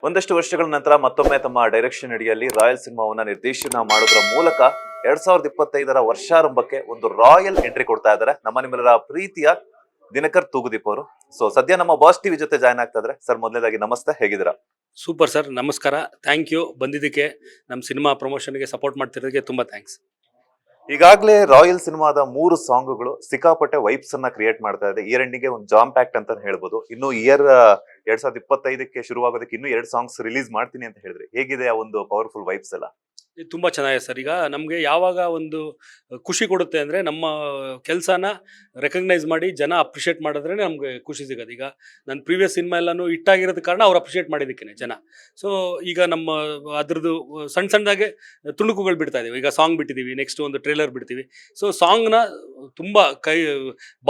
ಒಂದಷ್ಟು ವರ್ಷಗಳ ನಂತರ ಮತ್ತೊಮ್ಮೆ ತಮ್ಮ ಡೈರೆಕ್ಷನ್ ಅಡಿಯಲ್ಲಿ ರಾಯಲ್ ಸಿನಿಮಾವನ್ನ ನಿರ್ದೇಶನ ಮಾಡೋದ್ರ ಮೂಲಕ 2025ರ ವರ್ಷಾರಂಭಕ್ಕೆ ಒಂದು ರಾಯಲ್ ಎಂಟ್ರಿ ಕೊಡ್ತಾ ಇದ್ದಾರೆ ನಮ್ಮ ನಿಮ್ಮೆಲ್ಲರ ಪ್ರೀತಿಯ ದಿನಕರ್ ತೂಗುದೀಪ್ ಅವರು. ಸೊ ಸದ್ಯ ನಮ್ಮ ಬಾಸ್ ಟಿವಿ ಜೊತೆ ಜಾಯ್ನ್ ಆಗ್ತಾ ಇದ್ರೆ. ಸರ್, ಮೊದಲನೇದಾಗಿ ನಮಸ್ತೆ, ಹೇಗಿದ್ದೀರಾ? ಸೂಪರ್ ಸರ್, ನಮಸ್ಕಾರ. ಥ್ಯಾಂಕ್ ಯು ಬಂದಿದ್ದಕ್ಕೆ, ನಮ್ಮ ಸಿನಿಮಾ ಪ್ರಮೋಷನ್ಗೆ ಸಪೋರ್ಟ್ ಮಾಡ್ತಿರೋದಕ್ಕೆ ತುಂಬ ಥ್ಯಾಂಕ್ಸ್. ಈಗಾಗಲೇ ರಾಯಲ್ ಸಿನಿಮಾದ 3 ಸಾಂಗ್ಗಳು ಸಿಕ್ಕಾಪಟ್ಟೆ ವೈಬ್ಸ್ ಅನ್ನ ಕ್ರಿಯೇಟ್ ಮಾಡ್ತಾ ಇದೆ. ಇಯರ್ ಎಂಡಿಗೆ ಒಂದು ಜಾಮ್ ಪ್ಯಾಕ್ಟ್ ಅಂತ ಹೇಳ್ಬೋದು. ಇನ್ನು ಇಯರ್ 2025ಕ್ಕೆ ಶುರುವಾಗೋದಕ್ಕೆ ಇನ್ನೂ 2 ಸಾಂಗ್ಸ್ ರಿಲೀಸ್ ಮಾಡ್ತೀನಿ ಅಂತ ಹೇಳಿದ್ರೆ, ಹೇಗಿದೆ ಆ ಒಂದು ಪವರ್ಫುಲ್ ವೈಬ್ಸ್ ಎಲ್ಲ? ಇದು ತುಂಬ ಚೆನ್ನಾಗಿದೆ ಸರ್. ಈಗ ನಮಗೆ ಯಾವಾಗ ಒಂದು ಖುಷಿ ಕೊಡುತ್ತೆ ಅಂದರೆ, ನಮ್ಮ ಕೆಲಸನ ರೆಕಗ್ನೈಸ್ ಮಾಡಿ ಜನ ಅಪ್ರಿಷಿಯೇಟ್ ಮಾಡಿದ್ರೆ ನಮಗೆ ಖುಷಿ ಸಿಗೋದು. ಈಗ ನನ್ನ ಪ್ರೀವಿಯಸ್ ಸಿನಿಮಾ ಎಲ್ಲನೂ ಹಿಟ್ಟಾಗಿರೋದ ಕಾರಣ ಅವ್ರು ಅಪ್ರಿಷಿಯೇಟ್ ಮಾಡಿದ್ದಕ್ಕೆ ಜನ. ಸೊ ಈಗ ನಮ್ಮ ಅದ್ರದ್ದು ಸಣ್ಣ ಸಣ್ಣದಾಗೆ ತುಣುಕುಗಳು ಬಿಡ್ತಾ ಇದೀವಿ. ಈಗ ಸಾಂಗ್ ಬಿಟ್ಟಿದ್ದೀವಿ, ನೆಕ್ಸ್ಟ್ ಒಂದು ಟ್ರೇಲರ್ ಬಿಡ್ತೀವಿ. ಸೊ ಸಾಂಗ್ನ ತುಂಬ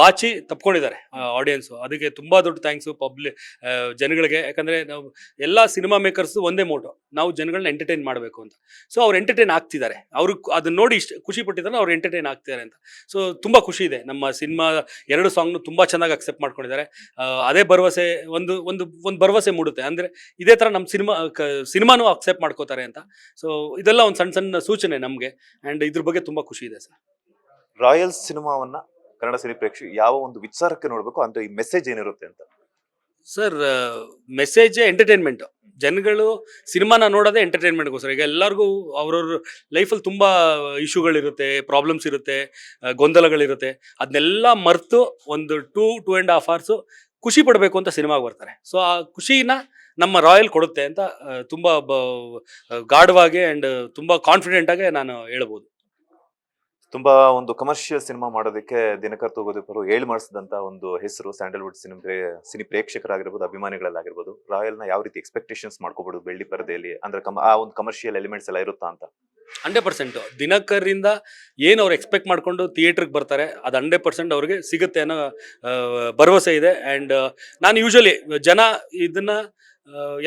ಬಾಚಿ ತಪ್ಕೊಂಡಿದ್ದಾರೆ ಆಡಿಯನ್ಸು. ಅದಕ್ಕೆ ತುಂಬ ದೊಡ್ಡ ಥ್ಯಾಂಕ್ಸು ಜನಗಳಿಗೆ. ಯಾಕಂದರೆ ನಾವು ಎಲ್ಲ ಸಿನಿಮಾ ಮೇಕರ್ಸು ಒಂದೇ ಮೋಟೋ, ನಾವು ಜನಗಳನ್ನ ಎಂಟರ್ಟೈನ್ ಮಾಡಬೇಕು ಅಂತ. ಸೊ ಅವ್ರು ಎಂಟರ್ಟೈನ್ ಆಗ್ತಿದ್ದಾರೆ. ಅವರು ಅದನ್ನ ನೋಡಿ ಇಷ್ಟ ಖುಷಿ ಪಟ್ಟಿದ್ದಾರೆ, ಅವ್ರು ಎಂಟರ್ಟೈನ್ ಆಗ್ತಿದ್ದಾರೆ ಅಂತ. ಸೊ ತುಂಬ ಖುಷಿ ಇದೆ. ನಮ್ಮ ಸಿನಿಮಾ 2 ಸಾಂಗ್ನು ತುಂಬ ಚೆನ್ನಾಗಿ ಅಕ್ಸೆಪ್ಟ್ ಮಾಡ್ಕೊಂಡಿದ್ದಾರೆ. ಅದೇ ಭರವಸೆ ಒಂದು ಒಂದು ಒಂದು ಭರವಸೆ ಮೂಡುತ್ತೆ. ಅಂದರೆ ಇದೇ ಥರ ನಮ್ಮ ಸಿನಿಮಾನು ಅಕ್ಸೆಪ್ಟ್ ಮಾಡ್ಕೋತಾರೆ ಅಂತ. ಸೊ ಇದೆಲ್ಲ ಒಂದು ಸಣ್ಣ ಸಣ್ಣ ಸೂಚನೆ ನಮಗೆ. ಆ್ಯಂಡ್ ಇದ್ರ ಬಗ್ಗೆ ತುಂಬ ಖುಷಿ ಇದೆ ಸರ್. ರಾಯಲ್ ಸಿನಿಮಾವನ್ನ ಕನ್ನಡ ಸಿನಿ ಪ್ರೇಕ್ಷಕ ಯಾವ ಒಂದು ವಿಚಾರಕ್ಕೆ ನೋಡ್ಬೇಕು ಅಂತ, ಈ ಮೆಸೇಜ್ ಏನಿರುತ್ತೆ ಅಂತ? ಸರ್, ಮೆಸೇಜೇ ಎಂಟರ್ಟೈನ್ಮೆಂಟು. ಜನಗಳು ಸಿನಿಮಾನ ನೋಡೋದೇ ಎಂಟರ್ಟೈನ್ಮೆಂಟ್ಗೋಸ್ಕರ. ಈಗ ಎಲ್ಲರಿಗೂ ಅವ್ರವ್ರ ಲೈಫಲ್ಲಿ ತುಂಬ ಇಶ್ಯೂಗಳಿರುತ್ತೆ, ಪ್ರಾಬ್ಲಮ್ಸ್ ಇರುತ್ತೆ, ಗೊಂದಲಗಳಿರುತ್ತೆ. ಅದನ್ನೆಲ್ಲ ಮರೆತು ಒಂದು 2.5 ಅವರ್ಸು ಖುಷಿ ಪಡಬೇಕು ಅಂತ ಸಿನಿಮಾಗೆ ಬರ್ತಾರೆ. ಸೊ ಆ ಖುಷಿನ ನಮ್ಮ ರಾಯಲ್ ಕೊಡುತ್ತೆ ಅಂತ ತುಂಬ ಗಾಢವಾಗಿ ಆ್ಯಂಡ್ ತುಂಬ ಕಾನ್ಫಿಡೆಂಟಾಗೆ ನಾನು ಹೇಳ್ಬೋದು. ತುಂಬಾ ಒಂದು ಕಮರ್ಷಿಯಲ್ ಸಿನಿಮಾ ಮಾಡೋದಕ್ಕೆ ದಿನಕರ್ ತೂಗುದೀಪ್ ಅವರು ಹೇಳಿ ಮಾಡಿಸಿದಂತ ಒಂದು ಹೆಸರು ಸ್ಯಾಂಡಲ್ವುಡ್ ಸಿನಿ ಪ್ರೇಕ್ಷಕರಾಗಿರ್ಬೋದು, ಅಭಿಮಾನಿಗಳಲ್ಲಾಗಿರ್ಬೋದು. ರಾಯಲ್ನ ಯಾವ ರೀತಿ ಎಕ್ಸ್ಪೆಕ್ಟೇಷನ್ಸ್ ಮಾಡ್ಕೋಬಹುದು ಬೆಳ್ಳಿ ಪರದೆಯಲ್ಲಿ, ಅಂದ್ರೆ ಆ ಒಂದು ಕಮರ್ಷಿಯಲ್ ಎಲಿಮೆಂಟ್ಸ್ ಎಲ್ಲ ಇರುತ್ತಾ ಅಂತ? 100% ದಿನಕರಿಂದ ಏನು ಅವ್ರು ಎಕ್ಸ್ಪೆಕ್ಟ್ ಮಾಡ್ಕೊಂಡು ಥಿಯೇಟ್ರಿಗೆ ಬರ್ತಾರೆ, ಅದು 100% ಅವ್ರಿಗೆ ಸಿಗುತ್ತೆ ಅನ್ನೋ ಭರವಸೆ ಇದೆ. ಆ್ಯಂಡ್ ನಾನು ಯೂಶಲಿ ಜನ ಇದನ್ನ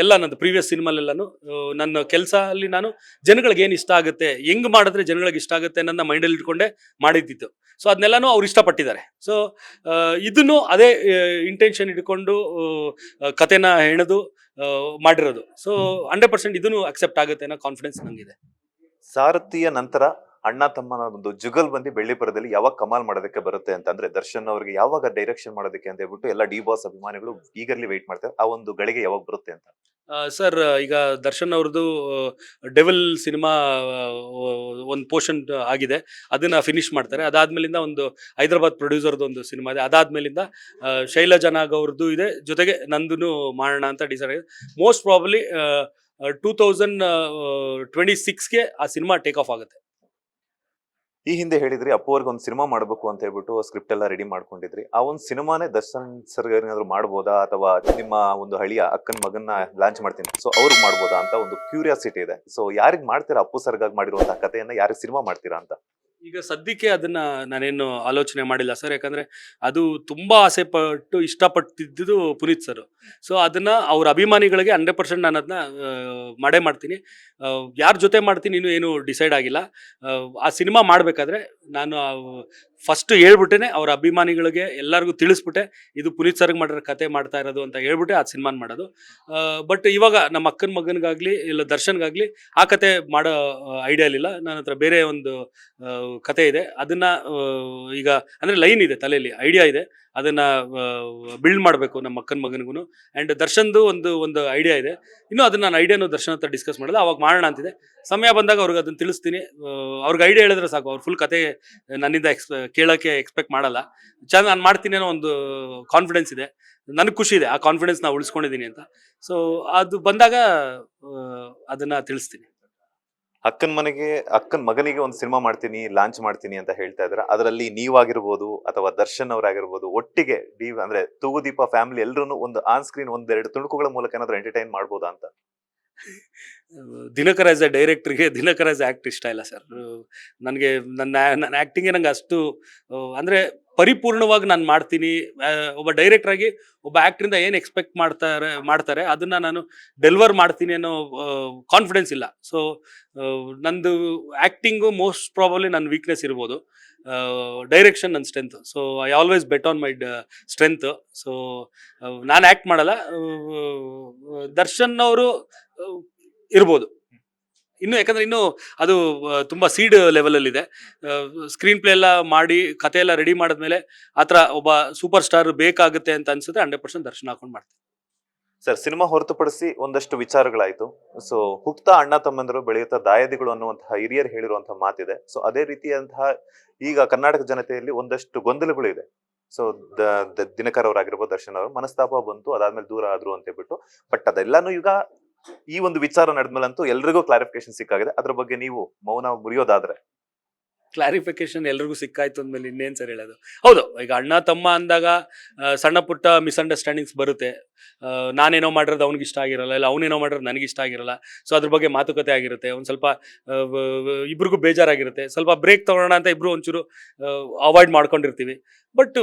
ಎಲ್ಲ ನಂದು ಪ್ರೀವಿಯಸ್ ಸಿನಿಮಾಲೆಲ್ಲನೂ ನನ್ನ ಕೆಲಸ ಅಲ್ಲಿ ನಾನು ಜನಗಳಿಗೆ ಏನು ಇಷ್ಟ ಆಗುತ್ತೆ, ಹೆಂಗೆ ಮಾಡಿದ್ರೆ ಜನಗಳಿಗೆ ಇಷ್ಟ ಆಗುತ್ತೆ ನನ್ನ ಮೈಂಡಲ್ಲಿ ಇಟ್ಕೊಂಡೆ ಮಾಡಿದ್ದಿತ್ತು. ಸೊ ಅದನ್ನೆಲ್ಲನೂ ಅವ್ರು ಇಷ್ಟಪಟ್ಟಿದ್ದಾರೆ. ಸೊ ಇದನ್ನು ಅದೇ ಇಂಟೆನ್ಷನ್ ಇಟ್ಕೊಂಡು ಕತೆನ ಹೆಣೆದು ಮಾಡಿರೋದು. ಸೊ 100% ಇದನ್ನು ಅಕ್ಸೆಪ್ಟ್ ಆಗುತ್ತೆ ಅನ್ನೋ ಕಾನ್ಫಿಡೆನ್ಸ್ ನನಗಿದೆ. ಸಾರಥಿಯ ನಂತರ ಅಣ್ಣ ತಮ್ಮನ ಒಂದು ಜುಗಲ್ ಬಂದಿ ಬೆಳ್ಳಿ ಪರದಲ್ಲಿ ಯಾವಾಗ ಕಮಾಲ್ ಮಾಡೋದಕ್ಕೆ ಬರುತ್ತೆ ಅಂತ, ಅಂದ್ರೆ ದರ್ಶನ್ ಅವರಿಗೆ ಯಾವಾಗ ಡೈರೆಕ್ಷನ್ ಮಾಡೋದಕ್ಕೆ ಅಂತ ಹೇಳ್ಬಿಟ್ಟು ಎಲ್ಲ ಡಿ ಬಾಸ್ ಅಭಿಮಾನಿಗಳು ಈಗರ್ಲಿ ವೇಟ್ ಮಾಡ್ತಾರೆ. ಆ ಒಂದು ಗಳಿಗೆ ಯಾವಾಗ ಬರುತ್ತೆ ಅಂತ? ಸರ್, ಈಗ ದರ್ಶನ್ ಅವ್ರದ್ದು ಡೆವಿಲ್ ಸಿನಿಮಾ ಒಂದು ಪೋರ್ಷನ್ ಆಗಿದೆ, ಅದನ್ನ ಫಿನಿಶ್ ಮಾಡ್ತಾರೆ. ಅದಾದ್ಮೇಲಿಂದ ಒಂದು ಹೈದರಾಬಾದ್ ಪ್ರೊಡ್ಯೂಸರ್ದು ಒಂದು ಸಿನಿಮಾ ಇದೆ. ಅದಾದ್ಮೇಲಿಂದ ಶೈಲಜಾ ನಾಗ್ ಅವ್ರದ್ದು ಇದೆ, ಜೊತೆಗೆ ನಂದು ಮಾಡೋಣ ಅಂತ ಡಿಸೈಡ್ ಆಗಿದೆ. ಮೋಸ್ಟ್ ಪ್ರಾಬಬ್ಲಿ 2026ಗೆ ಆ ಸಿನಿಮಾ ಟೇಕ್ ಆಫ್ ಆಗುತ್ತೆ. ಈ ಹಿಂದೆ ಹೇಳಿದ್ರಿ ಅಪ್ಪು ಅವ್ರಿಗೆ ಒಂದು ಸಿನಿಮಾ ಮಾಡಬೇಕು ಅಂತ ಹೇಳ್ಬಿಟ್ಟು ಸ್ಕ್ರಿಪ್ಟ್ ಎಲ್ಲ ರೆಡಿ ಮಾಡ್ಕೊಂಡಿದ್ರಿ. ಆ ಒಂದು ಸಿನಿಮಾನೇ ದರ್ಶನ್ ಸರ್ ಏನಾದ್ರು ಮಾಡ್ಬೋದಾ, ಅಥವಾ ನಿಮ್ಮ ಒಂದು ಹಳಿಯ ಅಕ್ಕನ ಮಗನ್ನ ಲಾಂಚ್ ಮಾಡ್ತೀನಿ ಸೊ ಅವ್ರಿಗೆ ಮಾಡ್ಬೋದಾ ಅಂತ ಒಂದು ಕ್ಯೂರಿಯಾಸಿಟಿ ಇದೆ. ಸೊ ಯಾರಿಗ್ ಮಾಡ್ತೀರಾ? ಅಪ್ಪು ಸರ್ಗಾಗಿ ಮಾಡಿರುವಂತಹ ಕಥೆಯನ್ನ ಯಾರಿಗೆ ಸಿನಿಮಾ ಮಾಡ್ತೀರಾ ಅಂತ? ಈಗ ಸದ್ಯಕ್ಕೆ ಅದನ್ನ ನಾನೇನು ಆಲೋಚನೆ ಮಾಡಿಲ್ಲ ಸರ್. ಯಾಕಂದ್ರೆ ಅದು ತುಂಬಾ ಆಸೆ ಪಟ್ಟು ಇಷ್ಟಪಟ್ಟಿದ್ದು ಪುನೀತ್ ಸರ್. ಸೊ ಅದನ್ನ ಅವ್ರ ಅಭಿಮಾನಿಗಳಿಗೆ 100% ನಾನು ಅದನ್ನ ಮಾಡೇ ಮಾಡ್ತೀನಿ. ಯಾರ ಜೊತೆ ಮಾಡ್ತೀನಿ ಇನ್ನೂ ಏನು ಡಿಸೈಡ್ ಆಗಿಲ್ಲ. ಆ ಸಿನಿಮಾ ಮಾಡಬೇಕಾದ್ರೆ ನಾನು ಫಸ್ಟ್ ಹೇಳ್ಬಿಟ್ಟೆ ಅವ್ರ ಅಭಿಮಾನಿಗಳಿಗೆ ಎಲ್ಲರಿಗೂ ತಿಳಿಸ್ಬಿಟ್ಟೆ, ಇದು ಪುನೀತ್ ಸರ್ಗೆ ಮಾಡಿರೋ ಕತೆ ಮಾಡ್ತಾ ಇರೋದು ಅಂತ ಹೇಳ್ಬಿಟ್ಟೆ ಆ ಸಿನಿಮಾನ ಮಾಡೋದು. ಬಟ್ ಇವಾಗ ನಮ್ಮ ಅಕ್ಕನ ಮಗನಿಗಾಗ್ಲಿ ಇಲ್ಲ ದರ್ಶನ್ಗಾಗ್ಲಿ ಆ ಕತೆ ಮಾಡೋ ಐಡಿಯಾ ಇಲ್ಲ. ನನ್ನ ಹತ್ರ ಬೇರೆ ಒಂದು ಕತೆ ಇದೆ. ಅದನ್ನ ಈಗ ಅಂದ್ರೆ ಲೈನ್ ಇದೆ ತಲೆಯಲ್ಲಿ, ಐಡಿಯಾ ಇದೆ. ಅದನ್ನ ಬಿಲ್ಡ್ ಮಾಡಬೇಕು ನಮ್ಮ ಅಕ್ಕನ ಮಗನಿಗೂ. ಆ್ಯಂಡ್ ದರ್ಶನ್ದು ಒಂದು ಐಡಿಯಾ ಇದೆ. ಇನ್ನೂ ಅದನ್ನ ನಾನು ಐಡಿಯಾನು ದರ್ಶನ್ ಹತ್ರ ಡಿಸ್ಕಸ್ ಮಾಡಿಲ್ಲ. ಅವಾಗ ಮಾಡೋಣ ಅಂತಿದೆ. ಸಮಯ ಬಂದಾಗ ಅವ್ರಿಗೆ ಅದನ್ನ ತಿಳಿಸ್ತೀನಿ. ಅವ್ರಿಗೆ ಐಡಿಯಾ ಹೇಳಿದ್ರೆ ಸಾಕು, ಅವ್ರು ಫುಲ್ ಕತೆ ನನ್ನಿಂದ ಕೇಳೋಕ್ಕೆ ಎಕ್ಸ್ಪೆಕ್ಟ್ ಮಾಡಲ್ಲ. ಚೆನ್ನಾಗಿ ನಾನು ಮಾಡ್ತೀನಿ ಅನ್ನೋ ಒಂದು ಕಾನ್ಫಿಡೆನ್ಸ್ ಇದೆ. ನನಗೆ ಖುಷಿ ಇದೆ ಆ ಕಾನ್ಫಿಡೆನ್ಸ್ ನಾವು ಉಳಿಸ್ಕೊಂಡಿದ್ದೀನಿ ಅಂತ. ಸೊ ಅದು ಬಂದಾಗ ಅದನ್ನ ತಿಳಿಸ್ತೀನಿ. ಅಕ್ಕನ ಮಗನಿಗೆ ಒಂದು ಸಿನಿಮಾ ಮಾಡ್ತೀನಿ, ಲಾಂಚ್ ಮಾಡ್ತೀನಿ ಅಂತ ಹೇಳ್ತಾ ಇದ್ರ, ಅದರಲ್ಲಿ ನೀವಾಗಿರ್ಬೋದು ಅಥವಾ ದರ್ಶನ್ ಅವರಾಗಿರ್ಬೋದು ಒಟ್ಟಿಗೆ ಅಂದ್ರೆ ತೂಗುದೀಪ ಫ್ಯಾಮಿಲಿ ಎಲ್ಲರೂ ಒಂದು ಆನ್ ಸ್ಕ್ರೀನ್ 1-2 ತುಣುಕುಗಳ ಮೂಲಕ ಏನಾದ್ರು ಎಂಟರ್ಟೈನ್ ಮಾಡ್ಬೋದಾ ಅಂತ? ದಿನಕರ್ ಆಸ್ ಎ ಡೈರೆಕ್ಟ್ರಿಗೆ ದಿನಕರ್ ಆಸ್ ಆಕ್ಟ್ ಇಷ್ಟ ಇಲ್ಲ ಸರ್. ನನಗೆ ನನ್ನ ಆ್ಯಕ್ಟಿಂಗೇ ನಂಗೆ ಅಷ್ಟು ಅಂದರೆ ಪರಿಪೂರ್ಣವಾಗಿ ನಾನು ಮಾಡ್ತೀನಿ. ಒಬ್ಬ ಡೈರೆಕ್ಟರ್ ಆಗಿ ಒಬ್ಬ ಆಕ್ಟ್ರಿಂದ ಏನು ಎಕ್ಸ್ಪೆಕ್ಟ್ ಮಾಡ್ತಾರೆ ಅದನ್ನ ನಾನು ಡೆಲಿವರ್ ಮಾಡ್ತೀನಿ ಅನ್ನೋ ಕಾನ್ಫಿಡೆನ್ಸ್ ಇಲ್ಲ. ಸೊ ನಂದು ಆಕ್ಟಿಂಗು ಮೋಸ್ಟ್ ಪ್ರಾಬಬ್ಲಿ ನನ್ನ ವೀಕ್ನೆಸ್ ಇರ್ಬೋದು. ಡೈರೆಕ್ಷನ್ ನನ್ನ strength. So I always bet on my strength. So ನಾನು ಆ್ಯಕ್ಟ್ ಮಾಡಲ್ಲ. ದರ್ಶನ್ ಅವರು ಇರ್ಬೋದು ಇನ್ನು, ಯಾಕಂದ್ರೆ ಇನ್ನು ಅದು ತುಂಬಾ ಸೀಡ್ ಲೆವೆಲಲ್ಲಿದೆ. ಸ್ಕ್ರೀನ್ ಪ್ಲೇ ಎಲ್ಲ ಮಾಡಿ ಕತೆ ಎಲ್ಲ ರೆಡಿ ಮಾಡಿದ್ಮೇಲೆ ಆ ಥರ ಒಬ್ಬ ಸೂಪರ್ ಸ್ಟಾರ್ ಬೇಕಾಗುತ್ತೆ ಅಂತ ಅನ್ಸುತ್ತೆ 100% ದರ್ಶನ ಹಾಕೊಂಡು ಮಾಡ್ತೀನಿ. ಸರ್, ಸಿನಿಮಾ ಹೊರತುಪಡಿಸಿ ಒಂದಷ್ಟು ವಿಚಾರಗಳಾಯ್ತು. ಸೊ ಹುಟ್ಟುತ್ತಾ ಅಣ್ಣ ತಮ್ಮಂದರು ಬೆಳೆಯುತ್ತಾ ದಾಯಾದಿಗಳು ಅನ್ನುವಂತಹ ಹಿರಿಯರು ಹೇಳಿರುವಂತಹ ಮಾತಿದೆ. ಸೊ ಅದೇ ರೀತಿಯಂತಹ ಈಗ ಕರ್ನಾಟಕ ಜನತೆಯಲ್ಲಿ ಒಂದಷ್ಟು ಗೊಂದಲಗಳು ಇದೆ. ಸೊ ದಿನಕರ್ ಅವರಾಗಿರ್ಬೋದು, ದರ್ಶನ್ ಅವರು ಮನಸ್ತಾಪ ಬಂತು, ಅದಾದ್ಮೇಲೆ ದೂರ ಆದ್ರು ಅಂತ ಹೇಳ್ಬಿಟ್ಟು. ಬಟ್ ಅದೆಲ್ಲಾನು ಈಗ ಈ ಒಂದು ವಿಚಾರ ನಡೆದ್ಮೇಲಂತೂ ಎಲ್ರಿಗೂ ಕ್ಲಾರಿಫಿಕೇಶನ್ ಸಿಕ್ಕಾಗಿದೆ. ಅದ್ರ ಬಗ್ಗೆ ನೀವು ಮೌನ ಮುರಿಯೋದಾದ್ರೆ? ಕ್ಲಾರಿಫಿಕೇಶನ್ ಎಲ್ರಿಗೂ ಸಿಕ್ಕಾಯ್ತು ಅಂದಮೇಲೆ ಇನ್ನೇನು ಸರ್ ಹೇಳೋದು. ಹೌದು, ಈಗ ಅಣ್ಣ ತಮ್ಮ ಅಂದಾಗ ಸಣ್ಣ ಪುಟ್ಟ ಮಿಸ್ಅಂಡರ್ಸ್ಟ್ಯಾಂಡಿಂಗ್ಸ್ ಬರುತ್ತೆ. ನಾನೇನೋ ಮಾಡಿರೋದು ಅವ್ನಿಗೆ ಇಷ್ಟ ಆಗಿರಲ್ಲ, ಇಲ್ಲ ಅವನೇನೋ ಮಾಡಿರೋದು ನನಗೆ ಇಷ್ಟ ಆಗಿರಲ್ಲ. ಸೊ ಅದ್ರ ಬಗ್ಗೆ ಮಾತುಕತೆ ಆಗಿರುತ್ತೆ. ಒಂದು ಸ್ವಲ್ಪ ಇಬ್ರಿಗೂ ಬೇಜಾರಾಗಿರುತ್ತೆ. ಸ್ವಲ್ಪ ಬ್ರೇಕ್ ತಗೊಳ್ಳೋಣ ಅಂತ ಇಬ್ರು ಒಂಚೂರು ಅವಾಯ್ಡ್ ಮಾಡ್ಕೊಂಡಿರ್ತೀವಿ. ಬಟ್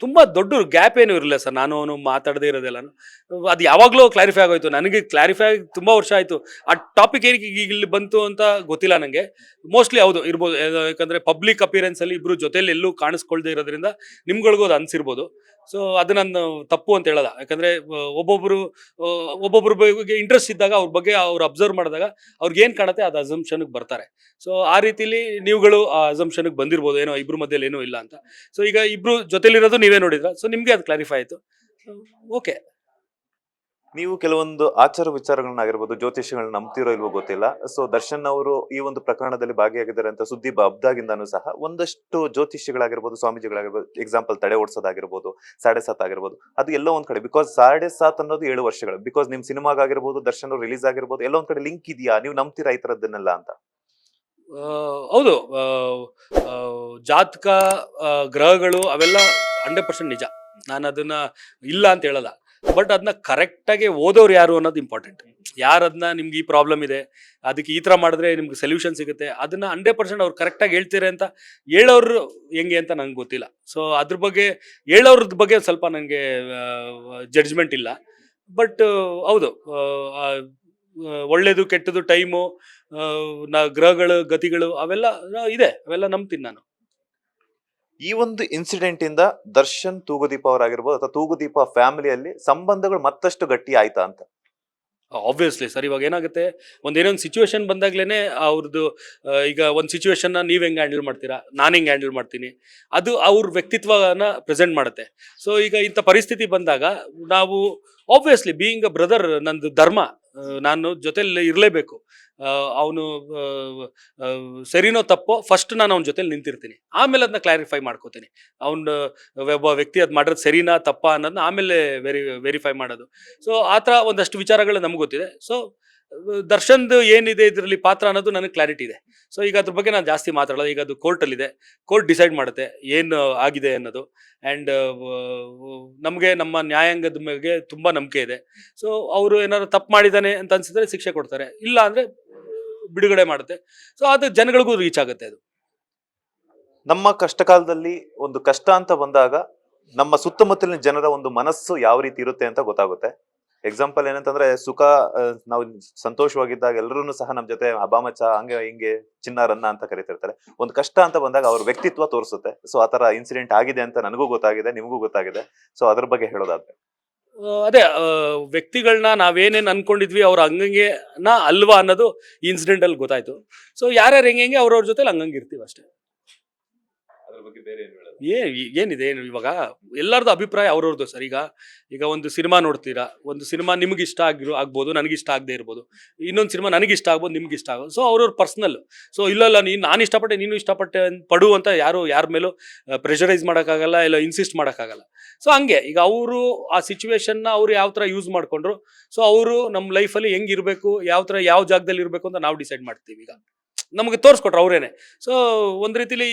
ತುಂಬ ದೊಡ್ಡ ಗ್ಯಾಪ್ ಏನೂ ಇರಲಿಲ್ಲ ಸರ್. ನಾನು ಅವನು ಮಾತಾಡದೇ ಇರೋದೆಲ್ಲನು ಅದು ಯಾವಾಗಲೂ ಕ್ಲಾರಿಫೈ ಆಗೋಯ್ತು. ನನಗೆ ಕ್ಲಾರಿಫೈ ಆಗಿ ತುಂಬ ವರ್ಷ ಆಯಿತು. ಆ ಟಾಪಿಕ್ ಏನಕ್ಕೆ ಈಗ ಇಲ್ಲಿ ಬಂತು ಅಂತ ಗೊತ್ತಿಲ್ಲ ನನಗೆ. ಮೋಸ್ಟ್ಲಿ ಹೌದು ಇರ್ಬೋದು, ಯಾಕಂದರೆ ಪಬ್ಲಿಕ್ ಅಪಿಯರೆನ್ಸಲ್ಲಿ ಇಬ್ಬರು ಜೊತೆಲಿ ಎಲ್ಲೂ ಕಾಣಿಸ್ಕೊಳ್ದೇ ಇರೋದ್ರಿಂದ ನಿಮ್ಗಳಿಗೂ ಅದು ಅನಿಸಿರ್ಬೋದು. ಸೊ ಅದು ನಾನು ತಪ್ಪು ಅಂತ ಹೇಳೋಲ್ಲ. ಯಾಕಂದರೆ ಒಬ್ಬೊಬ್ಬರ ಬಗ್ಗೆ ಇಂಟ್ರೆಸ್ಟ್ ಇದ್ದಾಗ ಅವ್ರ ಬಗ್ಗೆ ಅವ್ರು ಅಬ್ಸರ್ವ್ ಮಾಡಿದಾಗ ಅವ್ರಿಗೆ ಏನು ಕಾಣುತ್ತೆ ಅದು ಅಸಂಪ್ಷನ್ಗೆ ಬರ್ತಾರೆ. ಸೊ ಆ ರೀತಿಲಿ ನೀವುಗಳು ಆ ಅಸಂಪ್ಷನ್ಗೆ ಬಂದಿರ್ಬೋದು, ಏನೋ ಇಬ್ಬರ ಮಧ್ಯದಲ್ಲಿ ಏನೂ ಇಲ್ಲ ಅಂತ. ಸೊ ಈಗ ಇಬ್ರು ಜೊತೆಲಿರೋದು ನೀವೇ ನೋಡಿದ್ರ. ಸೊ ನಿಮಗೆ ಅದು ಕ್ಲಾರಿಫೈ ಆಯಿತು. ಓಕೆ. ನೀವು ಕೆಲವೊಂದು ಆಚಾರ ವಿಚಾರಗಳನ್ನಾಗಿರ್ಬೋದು, ಜ್ಯೋತಿಷ್ಯಗಳನ್ನ ನಂಬ್ತಿರೋ ಇಲ್ವೋ ಗೊತ್ತಿಲ್ಲ. ಸೊ ದರ್ಶನ್ ಅವರು ಈ ಒಂದು ಪ್ರಕರಣದಲ್ಲಿ ಭಾಗಿಯಾಗಿದ್ದಾರೆ ಅಂತ ಸುದ್ದಿ ಹಬ್ದಾಗಿಂದಾನು ಸಹ ಒಂದಷ್ಟು ಜ್ಯೋತಿಷ್ಯಗಳಾಗಿರ್ಬೋದು, ಸ್ವಾಮೀಜಿಗಳಾಗಿರ್ಬೋದು, ಎಕ್ಸಾಂಪಲ್ ತಡೆ ಓಡಿಸೋದಾಗಿರ್ಬೋದು, 7.5 ಆಗಿರ್ಬೋದು, ಅದು ಎಲ್ಲೋ ಒಂದ್ ಕಡೆ ಬಿಕಾಸ್ 7.5 ಅನ್ನೋದು 7 ವರ್ಷಗಳು. ಬಿಕಾಸ್ ನಿಮ್ ಸಿನಿಮಾಗಿರ್ಬೋದು, ದರ್ಶನ್ ಅವ್ರು ರಿಲೀಸ್ ಆಗಿರ್ಬೋದು, ಎಲ್ಲೋ ಒಂದ್ ಕಡೆ ಲಿಂಕ್ ಇದೆಯಾ? ನೀವು ನಂಬ್ತೀರಾ ಈ ತರದ್ದನ್ನೆಲ್ಲ ಅಂತ? ಹೌದು, ಜಾತಕ, ಗ್ರಹಗಳು ಅವೆಲ್ಲ 100% ನಿಜ. ನಾನು ಅದನ್ನ ಇಲ್ಲ ಅಂತ ಹೇಳಲ್ಲ. ಬಟ್ ಅದನ್ನ ಕರೆಕ್ಟಾಗಿ ಓದೋರು ಯಾರು ಅನ್ನೋದು ಇಂಪಾರ್ಟೆಂಟ್. ಯಾರು ಅದನ್ನ ನಿಮ್ಗೆ ಈ ಪ್ರಾಬ್ಲಮ್ ಇದೆ, ಅದಕ್ಕೆ ಈ ಥರ ಮಾಡಿದ್ರೆ ನಿಮ್ಗೆ ಸೊಲ್ಯೂಷನ್ ಸಿಗುತ್ತೆ, ಅದನ್ನ 100% ಅವ್ರು ಕರೆಕ್ಟಾಗಿ ಹೇಳ್ತೀರಾ ಅಂತ ಹೇಳೋರು ಹೆಂಗೆ ಅಂತ ನಂಗೆ ಗೊತ್ತಿಲ್ಲ. ಸೊ ಅದ್ರ ಬಗ್ಗೆ ಹೇಳೋರ್ದ ಬಗ್ಗೆ ಸ್ವಲ್ಪ ನನಗೆ ಜಡ್ಜ್ಮೆಂಟ್ ಇಲ್ಲ. ಬಟ್ ಹೌದು, ಒಳ್ಳೇದು ಕೆಟ್ಟದು ಟೈಮು, ಗ್ರಹಗಳು ಗತಿಗಳು ಅವೆಲ್ಲ ಇದೆ, ಅವೆಲ್ಲ ನಂಬ್ತೀನಿ ನಾನು. ಈ ಒಂದು ಇನ್ಸಿಡೆಂಟ್ ಇಂದ ದರ್ಶನ್, ತೂಗುದೀಪ ಅವರಾಗಿರ್ಬೋದು ಅಥವಾ ತೂಗುದೀಪ ಫ್ಯಾಮಿಲಿಯಲ್ಲಿ ಸಂಬಂಧಗಳು ಮತ್ತಷ್ಟು ಗಟ್ಟಿ ಆಯ್ತಾ ಅಂತ? Obviously sir. ಇವಾಗ ಏನಾಗುತ್ತೆ, ಏನೋ ಒಂದು ಸಿಚುವೇಶನ್ ಬಂದಾಗ್ಲೇ ಅವ್ರದ್ದು, ಈಗ ಒಂದು ಸಿಚುವೇಶನ್ನ ನೀವು ಹೆಂಗೆ ಹ್ಯಾಂಡಲ್ ಮಾಡ್ತೀರಾ, ನಾನು ಹೆಂಗೆ ಹ್ಯಾಂಡಲ್ ಮಾಡ್ತೀನಿ, ಅದು ಅವ್ರ ವ್ಯಕ್ತಿತ್ವನ ಪ್ರೆಸೆಂಟ್ ಮಾಡುತ್ತೆ. ಸೊ ಈಗ ಇಂಥ ಪರಿಸ್ಥಿತಿ ಬಂದಾಗ ನಾವು ಆಬ್ವಿಯಸ್ಲಿ ಬೀಯಿಂಗ್ ಅ ಬ್ರದರ್, ನಂದು ಧರ್ಮ, ನಾನು ಜೊತೆಲಿ ಇರಲೇಬೇಕು. ಅವನು ಸರಿನೋ ತಪ್ಪೋ ಫಸ್ಟ್ ನಾನು ಅವನ ಜೊತೆಲಿ ನಿಂತಿರ್ತೀನಿ. ಆಮೇಲೆ ಅದನ್ನ ಕ್ಲಾರಿಫೈ ಮಾಡ್ಕೋತೀನಿ. ಅವನು ಒಬ್ಬ ವ್ಯಕ್ತಿ ಅದು ಮಾಡೋದು ಸರಿನಾ ತಪ್ಪಾ ಅನ್ನೋದನ್ನ ಆಮೇಲೆ ವೆರಿಫೈ ಮಾಡೋದು. ಸೊ ಆ ಥರ ಒಂದಷ್ಟು ವಿಚಾರಗಳು ನಮ್ಗೆ ಗೊತ್ತಿದೆ. ಸೊ ದರ್ಶನ್ದು ಏನಿದೆ ಇದರಲ್ಲಿ ಪಾತ್ರ ಅನ್ನೋದು ನನಗೆ ಕ್ಲಾರಿಟಿ ಇದೆ. ಸೊ ಈಗ ಅದ್ರ ಬಗ್ಗೆ ನಾನು ಜಾಸ್ತಿ ಮಾತಾಡೋದು. ಈಗ ಅದು ಕೋರ್ಟಲ್ಲಿದೆ, ಕೋರ್ಟ್ ಡಿಸೈಡ್ ಮಾಡುತ್ತೆ ಏನು ಆಗಿದೆ ಅನ್ನೋದು. ಆ್ಯಂಡ್ ನಮಗೆ ನಮ್ಮ ನ್ಯಾಯಾಂಗದ ಮೇಲೆ ತುಂಬ ನಂಬಿಕೆ ಇದೆ. ಸೊ ಅವರು ಏನಾದ್ರು ತಪ್ಪು ಮಾಡಿದ್ದಾನೆ ಅಂತ ಅನ್ಸಿದ್ರೆ ಶಿಕ್ಷೆ ಕೊಡ್ತಾರೆ, ಇಲ್ಲ ಅಂದರೆ ಬಿಡುಗಡೆ ಮಾಡುತ್ತೆ. ಸೊ ಅದು ಜನಗಳಿಗೂ ರೀಚ್ ಆಗುತ್ತೆ. ಅದು ನಮ್ಮ ಕಷ್ಟ ಕಾಲದಲ್ಲಿ ಒಂದು ಕಷ್ಟ ಅಂತ ಬಂದಾಗ ನಮ್ಮ ಸುತ್ತಮುತ್ತಲಿನ ಜನರ ಒಂದು ಮನಸ್ಸು ಯಾವ ರೀತಿ ಇರುತ್ತೆ ಅಂತ ಗೊತ್ತಾಗುತ್ತೆ. ಎಕ್ಸಾಂಪಲ್ ಏನಂತಂದ್ರೆ, ಸುಖ ನಾವು ಸಂತೋಷವಾಗಿದ್ದಾಗ ಎಲ್ಲರೂ ಸಹ ನಮ್ ಜೊತೆ ಅಬಾಮಚ್ಚ ಹಂಗೆ ಹಿಂಗೆ ಚಿನ್ನಾರನ್ನ ಅಂತ ಕರಿತಿರ್ತಾರೆ. ಒಂದು ಕಷ್ಟ ಅಂತ ಬಂದಾಗ ಅವ್ರ ವ್ಯಕ್ತಿತ್ವ ತೋರಿಸುತ್ತೆ. ಸೊ ಆತರ ಇನ್ಸಿಡೆಂಟ್ ಆಗಿದೆ ಅಂತ ನನಗೂ ಗೊತ್ತಾಗಿದೆ, ನಿಮಗೂ ಗೊತ್ತಾಗಿದೆ. ಸೊ ಅದ್ರ ಬಗ್ಗೆ ಹೇಳೋದಾದ್ರೆ ಅದೇ, ವ್ಯಕ್ತಿಗಳನ್ನ ನಾವೇನೇನು ಅನ್ಕೊಂಡಿದ್ವಿ ಅವ್ರ ಹಂಗಂಗೆ ಅಲ್ವಾ ಅನ್ನೋದು ಈ ಇನ್ಸಿಡೆಂಟ್ ಅಲ್ಲಿ ಗೊತ್ತಾಯ್ತು. ಸೊ ಯಾರ್ಯಾರು ಹೆಂಗೆ ಅವ್ರವ್ರ ಜೊತೆ ಹಂಗಂಗೆ ಇರ್ತೀವಿ ಅಷ್ಟೇ. ಏನಿದೆ ಏನು, ಇವಾಗ ಎಲ್ಲರದ್ದು ಅಭಿಪ್ರಾಯ ಅವ್ರವ್ರದ್ದು ಸರ್. ಈಗ ಒಂದು ಸಿನಿಮಾ ನೋಡ್ತೀರಾ, ಒಂದು ಸಿನಿಮಾ ನಿಮ್ಗೆ ಇಷ್ಟ ಆಗ್ಬೋದು, ನನಗಿಷ್ಟ ಆಗದೆ ಇರ್ಬೋದು. ಇನ್ನೊಂದು ಸಿನಿಮಾ ನನಗಿಷ್ಟ ಆಗ್ಬೋದು, ನಿಮ್ಗೆ ಇಷ್ಟ ಆಗೋದು. ಸೊ ಅವ್ರವ್ರ ಪರ್ಸ್ನಲ್. ಸೊ ಇಲ್ಲ ನಾನು ಇಷ್ಟಪಟ್ಟೆ ನೀನು ಇಷ್ಟಪಟ್ಟೆ ಪಡು ಅಂತ ಯಾರ ಮೇಲೂ ಪ್ರೆಷರೈಸ್ ಮಾಡೋಕ್ಕಾಗಲ್ಲ, ಇಲ್ಲ ಇನ್ಸಿಸ್ಟ್ ಮಾಡೋಕ್ಕಾಗಲ್ಲ. ಸೊ ಹಂಗೆ ಈಗ ಅವರು ಆ ಸಿಚುವೇಶನ್ನ ಅವ್ರು ಯಾವ ಥರ ಯೂಸ್ ಮಾಡ್ಕೊಂಡ್ರು. ಸೊ ಅವರು ನಮ್ಮ ಲೈಫಲ್ಲಿ ಹೆಂಗಿರಬೇಕು, ಯಾವ ಜಾಗದಲ್ಲಿ ಇರಬೇಕು ಅಂತ ನಾವು ಡಿಸೈಡ್ ಮಾಡ್ತೀವಿ. ಈಗ ನಮಗೆ ತೋರಿಸ್ಕೊಟ್ರು ಅವರೇನೆ. ಸೊ ಒಂದು ರೀತಿಲಿ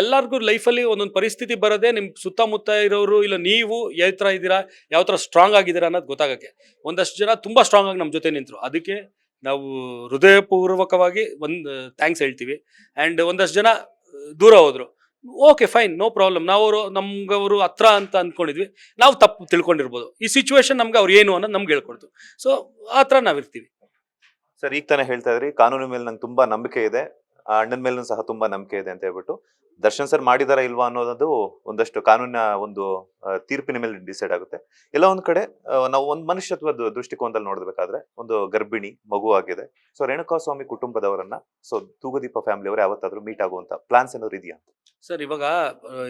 ಎಲ್ಲರಿಗೂ ಲೈಫಲ್ಲಿ ಒಂದೊಂದು ಪರಿಸ್ಥಿತಿ ಬರೋದೇ ನಿಮ್ಮ ಸುತ್ತಮುತ್ತ ಇರೋರು, ಇಲ್ಲ ನೀವು ಯಾವ ಥರ ಇದ್ದೀರಾ, ಯಾವ ಥರ ಸ್ಟ್ರಾಂಗ್ ಆಗಿದ್ದೀರಾ ಅನ್ನೋದು ಗೊತ್ತಾಗೋಕ್ಕೆ. ಒಂದಷ್ಟು ಜನ ತುಂಬ ಸ್ಟ್ರಾಂಗ್ ಆಗಿ ನಮ್ಮ ಜೊತೆ ನಿಂತರು. ಅದಕ್ಕೆ ನಾವು ಹೃದಯಪೂರ್ವಕವಾಗಿ ಒಂದು ಥ್ಯಾಂಕ್ಸ್ ಹೇಳ್ತೀವಿ. ಆ್ಯಂಡ್ ಒಂದಷ್ಟು ಜನ ದೂರ ಹೋದರು. Okay fine, no problem. ನಾವು ನಮ್ಗೆ ಅವರು ಹತ್ರ ಅಂತ ಅಂದ್ಕೊಂಡಿದ್ವಿ, ನಾವು ತಪ್ಪು ತಿಳ್ಕೊಂಡಿರ್ಬೋದು. ಈ ಸಿಚುವೇಶನ್ ನಮ್ಗೆ ಅವ್ರು ಏನು ಅನ್ನೋದು ನಮ್ಗೆ ಹೇಳ್ಕೊಡ್ತು. ಸೊ ಆ ಥರ ನಾವಿರ್ತೀವಿ. ಸರ್ ಈಗ ತಾನೇ ಹೇಳ್ತಾ ಇದ್ರಿ ಕಾನೂನಿನ ಮೇಲೆ ನಂಗೆ ತುಂಬಾ ನಂಬಿಕೆ ಇದೆ, ಆ ಅಣ್ಣನ ಮೇಲೂ ಸಹ ತುಂಬಾ ನಂಬಿಕೆ ಇದೆ ಅಂತ ಹೇಳ್ಬಿಟ್ಟು. ದರ್ಶನ್ ಸರ್ ಮಾಡಿದಾರ ಇಲ್ವಾ ಅನ್ನೋದು ಒಂದಷ್ಟು ಕಾನೂನಿನ ಒಂದು ತೀರ್ಪಿನ ಮೇಲೆ ಡಿಸೈಡ್ ಆಗುತ್ತೆ. ಎಲ್ಲ ಒಂದ್ ಕಡೆ ನಾವು ಒಂದು ಮನುಷ್ಯತ್ವದ ದೃಷ್ಟಿಕೋನದಲ್ಲಿ ನೋಡ್ಬೇಕಾದ್ರೆ ಒಂದು ಗರ್ಭಿಣಿ ಮಗು ಆಗಿದೆ. ಸೊ ರೇಣುಕಾಸ್ವಾಮಿ ಕುಟುಂಬದವರನ್ನ, ಸೊ ತೂಗುದೀಪ ಫ್ಯಾಮಿಲಿ ಅವರು ಯಾವತ್ತಾದ್ರೂ ಮೀಟ್ ಆಗುವಂತ ಪ್ಲಾನ್ಸ್ ಏನಾದ್ರು ಇದೆಯಾ ಅಂತ? ಸರ್ ಇವಾಗ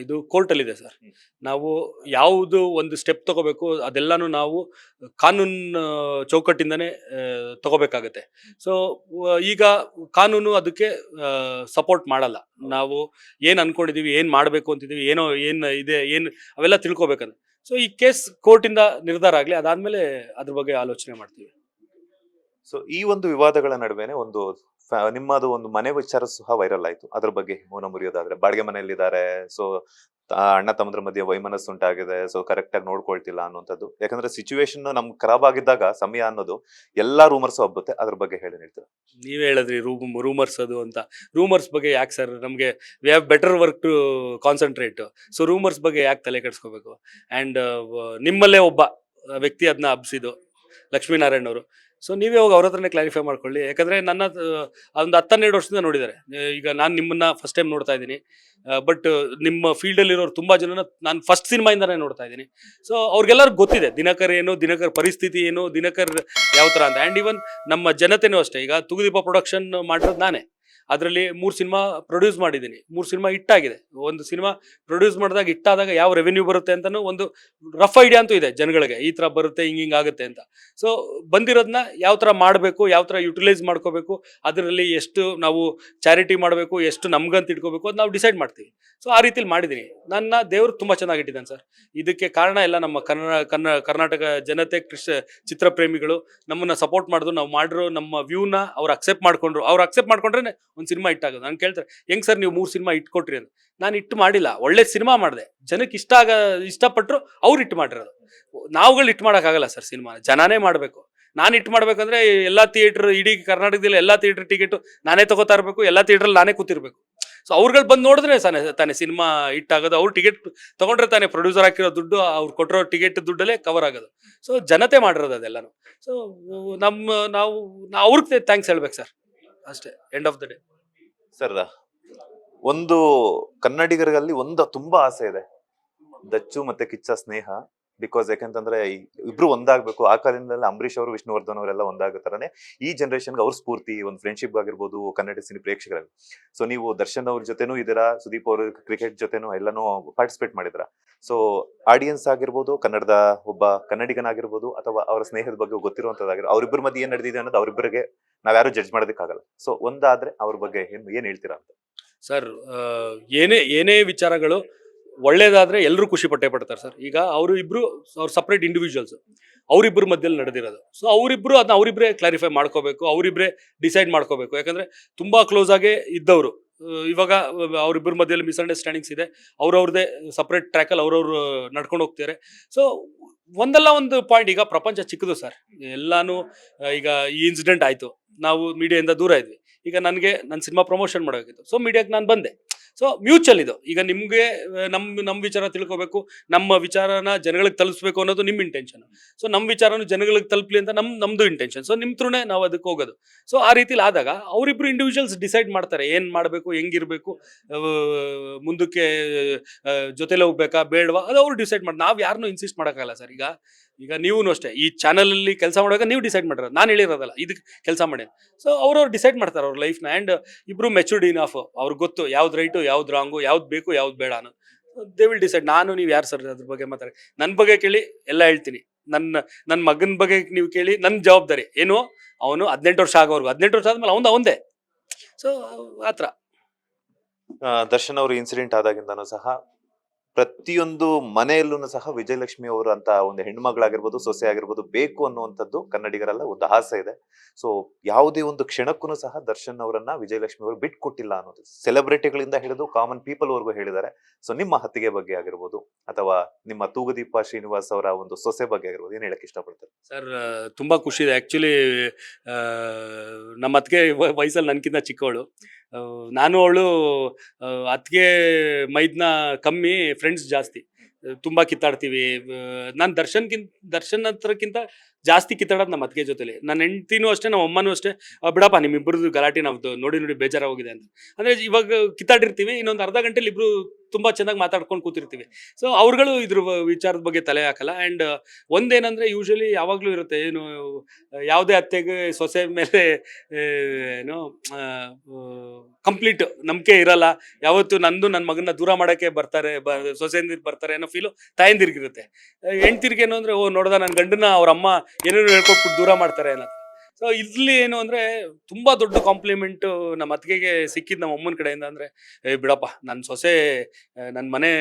ಇದು ಕೋರ್ಟಲ್ಲಿದೆ ಸರ್. ನಾವು ಯಾವುದು ಒಂದು ಸ್ಟೆಪ್ ತಗೋಬೇಕು ಅದೆಲ್ಲಾನು ನಾವು ಕಾನೂನು ಚೌಕಟ್ಟಿಂದನೇ ತಗೋಬೇಕಾಗತ್ತೆ. ಸೊ ಈಗ ಕಾನೂನು ಅದಕ್ಕೆ ಸಪೋರ್ಟ್ ಮಾಡಲ್ಲ. ನಾವು ಏನು ಅನ್ಕೊಂಡಿದೀವಿ, ಏನು ಮಾಡಬೇಕು ಅಂತಿದೀವಿ, ಏನೋ ಏನು ಇದೆ, ಏನು ಅವೆಲ್ಲ ತಿಳ್ಕೊಬೇಕಂದ್ರೆ. ಸೊ ಈ ಕೇಸ್ ಕೋರ್ಟಿಂದ ನಿರ್ಧಾರ ಆಗಲಿ, ಅದಾದ್ಮೇಲೆ ಅದ್ರ ಬಗ್ಗೆ ಆಲೋಚನೆ ಮಾಡ್ತೀವಿ. ಸೊ ಈ ಒಂದು ವಿವಾದಗಳ ನಡುವೆನೆ ಒಂದು ನಿಮ್ಮದು ಒಂದು ಮನೆ ವಿಚಾರ ಸಹ ವೈರಲ್ ಆಯ್ತು. ಅದ್ರ ಬಗ್ಗೆ ಮೌನ ಮುರಿಯೋದಾದ್ರೆ, ಬಾಡಿಗೆ ಮನೆಯಲ್ಲಿದ್ದಾರೆ, ಸೊ ಅಣ್ಣ ತಮ್ಮದ್ರ ಮಧ್ಯೆ ವೈಮನಸ್ಸು ಉಂಟಾಗಿದೆ, ಸೊ ಕರೆಕ್ಟ್ ಆಗಿ ನೋಡ್ಕೊಳ್ತಿಲ್ಲ ಅನ್ನುವಂಥದ್ದು. ಯಾಕಂದ್ರೆ ಸಿಚುವೇಶನ್ ನಮ್ಗೆ ಖರಾಬ್ ಆಗಿದ್ದಾಗ ಸಮಯ ಅನ್ನೋದು ಎಲ್ಲಾ ರೂಮರ್ಸ್ ಹಬ್ಬುತ್ತೆ. ಅದ್ರ ಬಗ್ಗೆ ಹೇಳಿ ಹೇಳ್ತೀರಾ? ನೀವೇ ಹೇಳಿದ್ರಿ ರೂಮರ್ಸ್ ಅದು ಅಂತ. ರೂಮರ್ಸ್ ಬಗ್ಗೆ ಯಾಕೆ ಸರ್? ನಮಗೆ we have better work to concentrate. So rumours ಬಗ್ಗೆ ಯಾಕೆ ತಲೆ ಕೆಡಿಸ್ಕೋಬೇಕು? ಆ್ಯಂಡ್ ನಿಮ್ಮಲ್ಲೇ ಒಬ್ಬ ವ್ಯಕ್ತಿ ಅದನ್ನ ಹಬ್ಸಿದ್ದು, ಲಕ್ಷ್ಮೀನಾರಾಯಣ್ ಅವರು. ಸೊ ನೀವೇ ಹೋಗಿ ಅವ್ರ ಹತ್ರನೇ ಕ್ಲಾರಿಫೈ ಮಾಡ್ಕೊಳ್ಳಿ. ಯಾಕಂದರೆ ನನ್ನ ಒಂದು 10-12 ವರ್ಷದಿಂದ ನೋಡಿದ್ದಾರೆ. ಈಗ ನಾನು ನಿಮ್ಮನ್ನ ಫಸ್ಟ್ ಟೈಮ್ ನೋಡ್ತಾ ಇದ್ದೀನಿ. ಬಟ್ ನಿಮ್ಮ ಫೀಲ್ಡಲ್ಲಿರೋರು ತುಂಬ ಜನನ ನಾನು ಫಸ್ಟ್ ಸಿನಿಮಾಯಿಂದನೇ ನೋಡ್ತಾ ಇದ್ದೀನಿ. ಸೊ ಅವ್ರಿಗೆಲ್ಲರಿಗೂ ಗೊತ್ತಿದೆ ದಿನಕರ್ ಏನು, ದಿನಕರ್ ಪರಿಸ್ಥಿತಿ ಏನು, ದಿನಕರ್ ಯಾವ ಥರ ಅಂತ. ಆ್ಯಂಡ್ ಈವನ್ ನಮ್ಮ ಜನತೆನೂ ಅಷ್ಟೇ. ಈಗ ತೂಗುದೀಪ ಪ್ರೊಡಕ್ಷನ್ ಮಾಡಿರೋದು ನಾನೇ. ಅದರಲ್ಲಿ 3 ಸಿನಿಮಾ ಪ್ರೊಡ್ಯೂಸ್ ಮಾಡಿದ್ದೀನಿ. 3 ಸಿನಿಮಾ ಹಿಟ್ಟಾಗಿದೆ. ಒಂದು ಸಿನಿಮಾ ಪ್ರೊಡ್ಯೂಸ್ ಮಾಡಿದಾಗ ಹಿಟ್ಟಾದಾಗ ಯಾವ ರೆವೆನ್ಯೂ ಬರುತ್ತೆ ಅಂತಲೂ ಒಂದು ರಫ್ ಐಡಿಯಾ ಅಂತೂ ಇದೆ ಜನಗಳಿಗೆ. ಈ ಥರ ಬರುತ್ತೆ, ಹಿಂಗೆ ಆಗುತ್ತೆ ಅಂತ. ಸೊ ಬಂದಿರೋದನ್ನ ಯಾವ ಥರ ಮಾಡಬೇಕು, ಯಾವ ಥರ ಯುಟಿಲೈಸ್ ಮಾಡ್ಕೋಬೇಕು, ಅದರಲ್ಲಿ ಎಷ್ಟು ನಾವು ಚಾರಿಟಿ ಮಾಡಬೇಕು, ಎಷ್ಟು ನಮ್ಗಂತ ಇಟ್ಕೋಬೇಕು ಅದು ನಾವು ಡಿಸೈಡ್ ಮಾಡ್ತೀವಿ. ಸೊ ಆ ರೀತಿಲಿ ಮಾಡಿದ್ದೀನಿ. ನನ್ನ ದೇವರು ತುಂಬ ಚೆನ್ನಾಗಿಟ್ಟಿದ್ದಾನೆ ಸರ್. ಇದಕ್ಕೆ ಕಾರಣ ಎಲ್ಲ ನಮ್ಮ ಕರ್ನಾಟಕ ಜನತೆ, ಚಿತ್ರಪ್ರೇಮಿಗಳು ನಮ್ಮನ್ನು ಸಪೋರ್ಟ್ ಮಾಡಿದ್ರು. ನಾವು ಮಾಡಿರೋ ನಮ್ಮ ವ್ಯೂನ ಅವ್ರು ಅಕ್ಸೆಪ್ಟ್ ಮಾಡ್ಕೊಂಡ್ರು. ಅವ್ರು ಅಕ್ಸೆಪ್ಟ್ ಮಾಡ್ಕೊಂಡ್ರೆ ಒಂದು ಸಿನಿಮಾ ಇಟ್ಟಾಗೋದು. ನಾನು ಕೇಳ್ತಾರೆ ಹೆಂಗೆ ಸರ್ ನೀವು 3 ಸಿನಿಮಾ ಇಟ್ಕೊಟ್ರಿ ಅಂತ. ನಾನು ಇಟ್ಟು ಮಾಡಿಲ್ಲ, ಒಳ್ಳೆ ಸಿನಿಮಾ ಮಾಡಿದೆ, ಜನಕ್ಕೆ ಇಷ್ಟಪಟ್ಟರು, ಅವ್ರು ಇಟ್ಟು ಮಾಡಿರೋದು. ನಾವುಗಳು ಇಟ್ಟು ಮಾಡೋಕ್ಕಾಗಲ್ಲ ಸರ್. ಸಿನಿಮಾ ಜನನೇ ಮಾಡಬೇಕು. ನಾನು ಇಟ್ಟು ಮಾಡ್ಬೇಕಂದ್ರೆ ಎಲ್ಲ ಥಿಯೇಟ್ರ್, ಇಡೀ ಕರ್ನಾಟಕದಲ್ಲಿ ಎಲ್ಲ ಥಿಯೇಟ್ರ್ ಟಿಕೆಟು ನಾನೇ ತಗೋತಾ ಇರಬೇಕು, ಎಲ್ಲ ಥಿಯೇಟ್ರಲ್ಲಿ ನಾನೇ ಕೂತಿರ್ಬೇಕು. ಸೊ ಅವ್ರುಗಳು ಬಂದು ನೋಡಿದ್ರೆ ತಾನೇ ಸಿನಿಮಾ ಇಟ್ಟಾಗೋದು. ಅವ್ರು ಟಿಕೆಟ್ ತೊಗೊಂಡ್ರೆ ತಾನೇ ಪ್ರೊಡ್ಯೂಸರ್ ಹಾಕಿರೋ ದುಡ್ಡು, ಅವ್ರು ಕೊಟ್ಟಿರೋ ಟಿಕೆಟ್ ದುಡ್ಡಲ್ಲೇ ಕವರ್ ಆಗೋದು. ಸೊ ಜನತೆ ಮಾಡಿರೋದು ಅದೆಲ್ಲನೂ. ಸೊ ನಾವು ಅವ್ರಿಗೆ ಥ್ಯಾಂಕ್ಸ್ ಹೇಳ್ಬೇಕು ಸರ್, ಅಷ್ಟೇ. End of the day sir, ಒಂದು ಕನ್ನಡಿಗರಲ್ಲಿ ಒಂದು ತುಂಬಾ ಆಸೆ ಇದೆ, ದಚ್ಚು ಮತ್ತೆ ಕಿಚ್ಚ ಸ್ನೇಹ. ಬಿಕಾಸ್ ಯಾಕಂತಂದ್ರೆ ಇಬ್ರು ಒಂದಾಗ್ಬೇಕು. ಆ ಕಾಲದಿಂದಲೇ ಅಂಬರೀಷ್ ಅವರು, ವಿಷ್ಣುವರ್ಧನ್ ಅವರೆಲ್ಲ ಒಂದಾಗೋ ತರನೇ ಈ ಜನರೇಷನ್ಗೆ ಅವ್ರ ಸ್ಫೂರ್ತಿ, ಒಂದು ಫ್ರೆಂಡ್ಶಿಪ್ ಆಗಿರ್ಬೋದು ಕನ್ನಡ ಸಿನಿ ಪ್ರೇಕ್ಷಕರಲ್ಲಿ. ಸೊ ನೀವು ದರ್ಶನ್ ಅವ್ರ ಜೊತೆನೂ ಇದ್ದೀರಾ, ಸುದೀಪ್ ಅವರು ಕ್ರಿಕೆಟ್ ಜೊತೆನೂ ಎಲ್ಲನೂ ಪಾರ್ಟಿಸಿಪೇಟ್ ಮಾಡಿದ್ರ. ಸೊ ಆಡಿಯನ್ಸ್ ಆಗಿರ್ಬೋದು, ಕನ್ನಡದ ಒಬ್ಬ ಕನ್ನಡಿಗನಾಗಿರ್ಬೋದು, ಅಥವಾ ಅವರ ಸ್ನೇಹದ ಬಗ್ಗೆ ಗೊತ್ತಿರುವಂತದ್ದಾಗಿರೋ, ಅವ್ರಿಬ್ಬರ ಮಧ್ಯೆ ಏನ್ ನಡೆದಿದೆ ಅನ್ನೋದು ಅವ್ರಿಬ್ಬರಿಗೆ ನಾವ್ಯಾರು ಜಡ್ಜ್ ಮಾಡೋದಕ್ಕಾಗಲ್ಲ. ಸೊ ಒಂದಾದ್ರೆ ಅವ್ರ ಬಗ್ಗೆ ಏನ್ ಹೇಳ್ತೀರಾ ಅಂತ? ಸರ್, ಏನೇ ವಿಚಾರಗಳು ಒಳ್ಳೇದಾದ್ರೆ ಎಲ್ಲರೂ ಖುಷಿ ಪಡ್ತಾರೆ ಸರ್. ಈಗ ಅವ್ರು ಸಪ್ರೇಟ್ ಇಂಡಿವಿಜುವಲ್ಸ್, ಅವರಿಬ್ಬರ ಮಧ್ಯದಲ್ಲಿ ನಡೆದಿರೋದು. ಸೊ ಅದನ್ನ ಅವರಿಬ್ಬರೇ ಕ್ಲಾರಿಫೈ ಮಾಡ್ಕೋಬೇಕು, ಅವರಿಬ್ಬರೇ ಡಿಸೈಡ್ ಮಾಡ್ಕೋಬೇಕು. ಯಾಕಂದ್ರೆ ತುಂಬಾ ಕ್ಲೋಸ್ ಆಗೇ ಇದ್ದವರು. ಇವಾಗ ಅವರಿಬ್ಬರ ಮಧ್ಯದಲ್ಲಿ ಮಿಸ್ಅಂಡರ್ಸ್ಟ್ಯಾಂಡಿಂಗ್ಸ್ ಇದೆ. ಅವ್ರವ್ರದೇ ಸಪ್ರೇಟ್ ಟ್ರ್ಯಾಕಲ್ಲಿ ಅವ್ರವ್ರು ನಡ್ಕೊಂಡು ಹೋಗ್ತಾರೆ. ಸೊ ಒಂದಲ್ಲ ಒಂದು ಪಾಯಿಂಟ್, ಈಗ ಪ್ರಪಂಚ ಚಿಕ್ಕದು ಸರ್. ಎಲ್ಲಾನು ಈಗ ಈ ಇನ್ಸಿಡೆಂಟ್ ಆಯ್ತು, ನಾವು ಮೀಡಿಯಾದಿಂದ ದೂರ ಇದ್ವಿ. ಈಗ ನನ್ನ ಸಿನಿಮಾ ಪ್ರಮೋಷನ್ ಮಾಡಬೇಕಿತ್ತು, ಸೊ ಮೀಡಿಯಾಕ್ಕೆ ನಾನು ಬಂದೆ. ಸೊ ಮ್ಯೂಚುವಲ್ ಇದು. ಈಗ ನಿಮಗೆ ನಮ್ಮ ವಿಚಾರ ತಿಳ್ಕೋಬೇಕು, ನಮ್ಮ ವಿಚಾರನ ಜನಗಳಿಗೆ ತಲುಪಿಸ್ಬೇಕು ಅನ್ನೋದು ನಿಮ್ಮ ಇಂಟೆನ್ಷನ್. ಸೊ ನಮ್ಮ ವಿಚಾರನ ಜನಗಳಿಗೆ ತಲುಪಲಿ ಅಂತ ನಮ್ಮದು ಇಂಟೆನ್ಷನ್. ಸೊ ನಿಮ್ಮ ಥ್ರೂನೇ ನಾವು ಅದಕ್ಕೆ ಹೋಗೋದು. ಸೊ ಆ ರೀತಿಲಿ ಆದಾಗ ಅವರಿಬ್ಬರು ಇಂಡಿವಿಜುವಲ್ಸ್ ಡಿಸೈಡ್ ಮಾಡ್ತಾರೆ ಏನು ಮಾಡಬೇಕು, ಹೆಂಗಿರಬೇಕು, ಮುಂದಕ್ಕೆ ಜೊತೆಲೆ ಹೋಗ್ಬೇಕಾ ಬೇಡವಾ, ಅದು ಅವ್ರು ಡಿಸೈಡ್ ಮಾಡಿ. ನಾವು ಯಾರನ್ನೂ ಇನ್ಸಿಸ್ಟ್ ಮಾಡೋಕ್ಕಾಗಲ್ಲ ಸರ್. ಈಗ ನೀವು ಅಷ್ಟೇ ಈ ಚಾನಲಲ್ಲಿ ಕೆಲಸ ಮಾಡುವಾಗ ನೀವು ಡಿಸೈಡ್ ಮಾಡಿರೋದು, ನಾನು ಹೇಳಿರೋದಲ್ಲ ಇದಕ್ಕೆ ಕೆಲಸ ಮಾಡಿ. ಸೊ ಅವ್ರವ್ರು ಡಿಸೈಡ್ ಮಾಡ್ತಾರೆ ಅವ್ರ ಲೈಫ್ನ. ಆ್ಯಂಡ್ ಇಬ್ಬರು ಮೆಚೂರ್ಡ್ ಇನಫ್, ಅವ್ರಿಗೆ ಗೊತ್ತು ಯಾವ್ದು ರೈಟು, ಯಾವ್ದು ರಾಂಗು, ಯಾವ್ದು ಬೇಕು, ಯಾವ್ದು ಬೇಡ ಅನ್ನೋದು. They will decide. ನೀವು ಯಾರು ಸರ್ ಅದ್ರ ಬಗ್ಗೆ ಮಾತಾಡಿ? ನನ್ನ ಬಗ್ಗೆ ಕೇಳಿ ಎಲ್ಲ ಹೇಳ್ತೀನಿ. ನನ್ನ ಮಗನ ಬಗ್ಗೆ ನೀವು ಕೇಳಿ, ನನ್ನ ಜವಾಬ್ದಾರಿ ಏನು, ಅವನು 18 ವರ್ಷ ಆಗೋವರೆಗೂ, 18 ವರ್ಷ ಆದ್ಮೇಲೆ ಅವಂದೇ. ಸೊ ಆ ಥರ. ದರ್ಶನ್ ಅವರು ಇನ್ಸಿಡೆಂಟ್ ಆದಾಗಿಂದನೂ ಸಹ ಪ್ರತಿಯೊಂದು ಮನೆಯಲ್ಲೂ ಸಹ ವಿಜಯಲಕ್ಷ್ಮಿ ಅವರು ಅಂತ ಒಂದು ಹೆಣ್ಮಗಳಾಗಿರ್ಬೋದು, ಸೊಸೆ ಆಗಿರ್ಬೋದು ಬೇಕು ಅನ್ನುವಂಥದ್ದು ಕನ್ನಡಿಗರೆಲ್ಲ ಒಂದು ಆಸೆ ಇದೆ. ಸೊ ಯಾವುದೇ ಒಂದು ಕ್ಷಣಕ್ಕೂ ಸಹ ದರ್ಶನ್ ಅವರನ್ನ ವಿಜಯಲಕ್ಷ್ಮಿ ಅವರು ಬಿಟ್ಕೊಟ್ಟಿಲ್ಲ ಅನ್ನೋದು ಸೆಲೆಬ್ರಿಟಿಗಳಿಂದ ಹಿಡಿದು ಕಾಮನ್ ಪೀಪಲ್ ವರ್ಗೂ ಹೇಳಿದ್ದಾರೆ. ಸೊ ನಿಮ್ಮ ಅತ್ತಿಗೆ ಬಗ್ಗೆ ಆಗಿರ್ಬೋದು ಅಥವಾ ನಿಮ್ಮ ತೂಗುದೀಪ ಶ್ರೀನಿವಾಸ್ ಅವರ ಒಂದು ಸೊಸೆ ಬಗ್ಗೆ ಆಗಿರ್ಬೋದು, ಏನ್ ಹೇಳಕ್ ಇಷ್ಟಪಡ್ತಾರೆ? ಸರ್ ತುಂಬ ಖುಷಿ ಇದೆ ಆ್ಯಕ್ಚುಲಿ. ನಮ್ಮ ಅತ್ತಿಗೆ ವಯಸ್ಸಲ್ಲಿ ನನಗಿಂತ ಚಿಕ್ಕವಳು. ನಾನು ಅವಳು ಅತ್ತಿಗೆ ಮೈದ್ನ ಕಮ್ಮಿ, ಫ್ರೆಂಡ್ಸ್ ಜಾಸ್ತಿ. ತುಂಬ ಕಿತ್ತಾಡ್ತೀವಿ. ನಾನು ದರ್ಶನ್ ಹತ್ರಕ್ಕಿಂತ ಜಾಸ್ತಿ ಕಿತ್ತಾಡೋದು ನಮ್ಮ ಅತ್ತಿಗೆ ಜೊತೆಲಿ. ನನ್ನ ಹೆಂಡ್ತಿನೂ ಅಷ್ಟೇ, ನಮ್ಮ ಅಮ್ಮನೂ ಅಷ್ಟೇ. ಬಿಡಪ್ಪ ನಿಮ್ಮಿಬ್ಬರದ್ದು ಗಲಾಟೆ ನಾವು ನೋಡಿ ಬೇಜಾರಾಗೋಗಿದೆ ಅಂತ. ಅಂದರೆ ಇವಾಗ ಕಿತ್ತಾಡಿರ್ತೀವಿ, ಇನ್ನೊಂದು ಅರ್ಧ ಗಂಟೆಲಿ ಇಬ್ರು ತುಂಬ ಚೆನ್ನಾಗಿ ಮಾತಾಡ್ಕೊಂಡು ಕೂತಿರ್ತೀವಿ. ಸೊ ಅವ್ರುಗಳು ಇದ್ರ ವಿಚಾರದ ಬಗ್ಗೆ ತಲೆ ಹಾಕಲ್ಲ. ಆ್ಯಂಡ್ ಒಂದೇನಂದರೆ ಯೂಶಲಿ ಯಾವಾಗಲೂ ಇರುತ್ತೆ, ಏನು ಯಾವುದೇ ಅತ್ತೆಗೆ ಸೊಸೆ ಮೇಲೆ ಏನು ಕಂಪ್ಲೀಟ್ ನಂಬಿಕೆ ಇರಲ್ಲ. ಯಾವತ್ತು ನಂದು ನನ್ನ ಮಗನ ದೂರ ಮಾಡೋಕ್ಕೆ ಬರ್ತಾರೆ, ಸೊಸೆಂದಿರು ಬರ್ತಾರೆ ಅನ್ನೋ ಫೀಲು ತಾಯಂದಿರ್ಗಿರುತ್ತೆ. ಹೆಣ್ತಿರ್ಗೇನು ಅಂದರೆ, ಓ ನೋಡ್ದ ನನ್ನ ಗಂಡನ ಅವ್ರ ಅಮ್ಮ ಏನೇನು ಹೇಳ್ಕೊಟ್ಬಿಟ್ಟು ದೂರ ಮಾಡ್ತಾರೆ ಅನ್ನೋದು. ಸೊ ಇಲ್ಲಿ ಏನು ಅಂದರೆ ತುಂಬ ದೊಡ್ಡ ಕಾಂಪ್ಲಿಮೆಂಟು ನಮ್ಮ ಅತ್ತಿಗೆಗೆ ಸಿಕ್ಕಿದ್ದು ನಮ್ಮ ಅಮ್ಮನ ಕಡೆಯಿಂದ. ಅಂದರೆ ಬಿಡಪ್ಪ ನನ್ನ ಸೊಸೆ ನನ್ನ ಮನೆ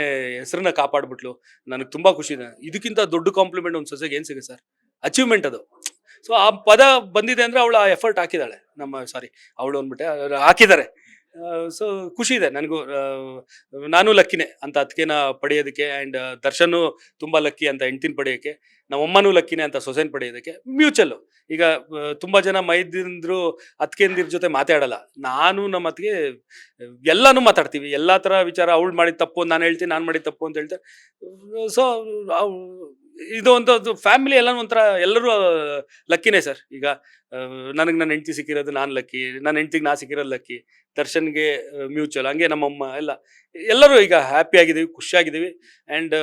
ಹೆಸರನ್ನ ಕಾಪಾಡ್ಬಿಟ್ಲು, ನನಗೆ ತುಂಬ ಖುಷಿ ಇದೆ. ಇದಕ್ಕಿಂತ ದೊಡ್ಡ ಕಾಂಪ್ಲಿಮೆಂಟ್ ಒಂದು ಸೊಸೆಗೆ ಏನು ಸಿಗುತ್ತೆ ಸರ್? ಅಚೀವ್ಮೆಂಟ್ ಅದು. ಸೊ ಆ ಪದ ಬಂದಿದೆ ಅಂದರೆ ಅವಳು ಆ ಎಫರ್ಟ್ ಹಾಕಿದ್ದಾಳೆ. ಅವಳು ಅಂದ್ಬಿಟ್ಟೆ, ಹಾಕಿದ್ದಾರೆ. ಸೊ ಖುಷಿ ಇದೆ ನನಗೂ. ನಾನು ಲಕ್ಕಿನೇ ಅಂತ ಅತ್ತಿಗೆನ ಪಡೆಯೋದಕ್ಕೆ. ಆ್ಯಂಡ್ ದರ್ಶನು ತುಂಬ ಲಕ್ಕಿ ಅಂತ ಹೆಂಡ್ತಿನ ಪಡೆಯೋಕ್ಕೆ. ನಮ್ಮಮ್ಮನೂ ಲಕ್ಕಿನೇ ಅಂತ ಸೊಸೆನ ಪಡೆಯೋದಕ್ಕೆ. ಮ್ಯೂಚಲ್ಲು. ಈಗ ತುಂಬ ಜನ ಮೈದಿಂದ್ರು ಅತ್ತಿಗೆಂದಿರ ಜೊತೆ ಮಾತಾಡಲ್ಲ. ನಾನು ನಮ್ಮ ಅತ್ತಿಗೆ ಎಲ್ಲನೂ ಮಾತಾಡ್ತೀವಿ, ಎಲ್ಲ ಥರ ವಿಚಾರ. ಅವಳು ಮಾಡಿದ ತಪ್ಪು ನಾನು ಹೇಳ್ತೀನಿ, ನಾನು ಮಾಡಿದ ತಪ್ಪು ಅಂತ ಹೇಳ್ತಾರೆ. ಸೊ ಇದು ಒಂದು ಫ್ಯಾಮಿಲಿ ಎಲ್ಲ ಒಂಥರ ಎಲ್ಲರೂ ಲಕ್ಕಿನೇ ಸರ್. ಈಗ ನನಗೆ ನನ್ನ ಹೆಂಡ್ತಿ ಸಿಕ್ಕಿರೋದು ನಾನು ಲಕ್ಕಿ, ನನ್ನ ಹೆಂಡ್ತಿಗೆ ನಾ ಸಿಕ್ಕಿರೋದು ಲಕ್ಕಿ, ದರ್ಶನ್ಗೆ ಮ್ಯೂಚುವಲ್, ಹಂಗೆ ನಮ್ಮಮ್ಮ ಎಲ್ಲರೂ ಈಗ ಹ್ಯಾಪಿ ಆಗಿದ್ದೀವಿ, ಖುಷಿಯಾಗಿದ್ದೀವಿ. ಆ್ಯಂಡ್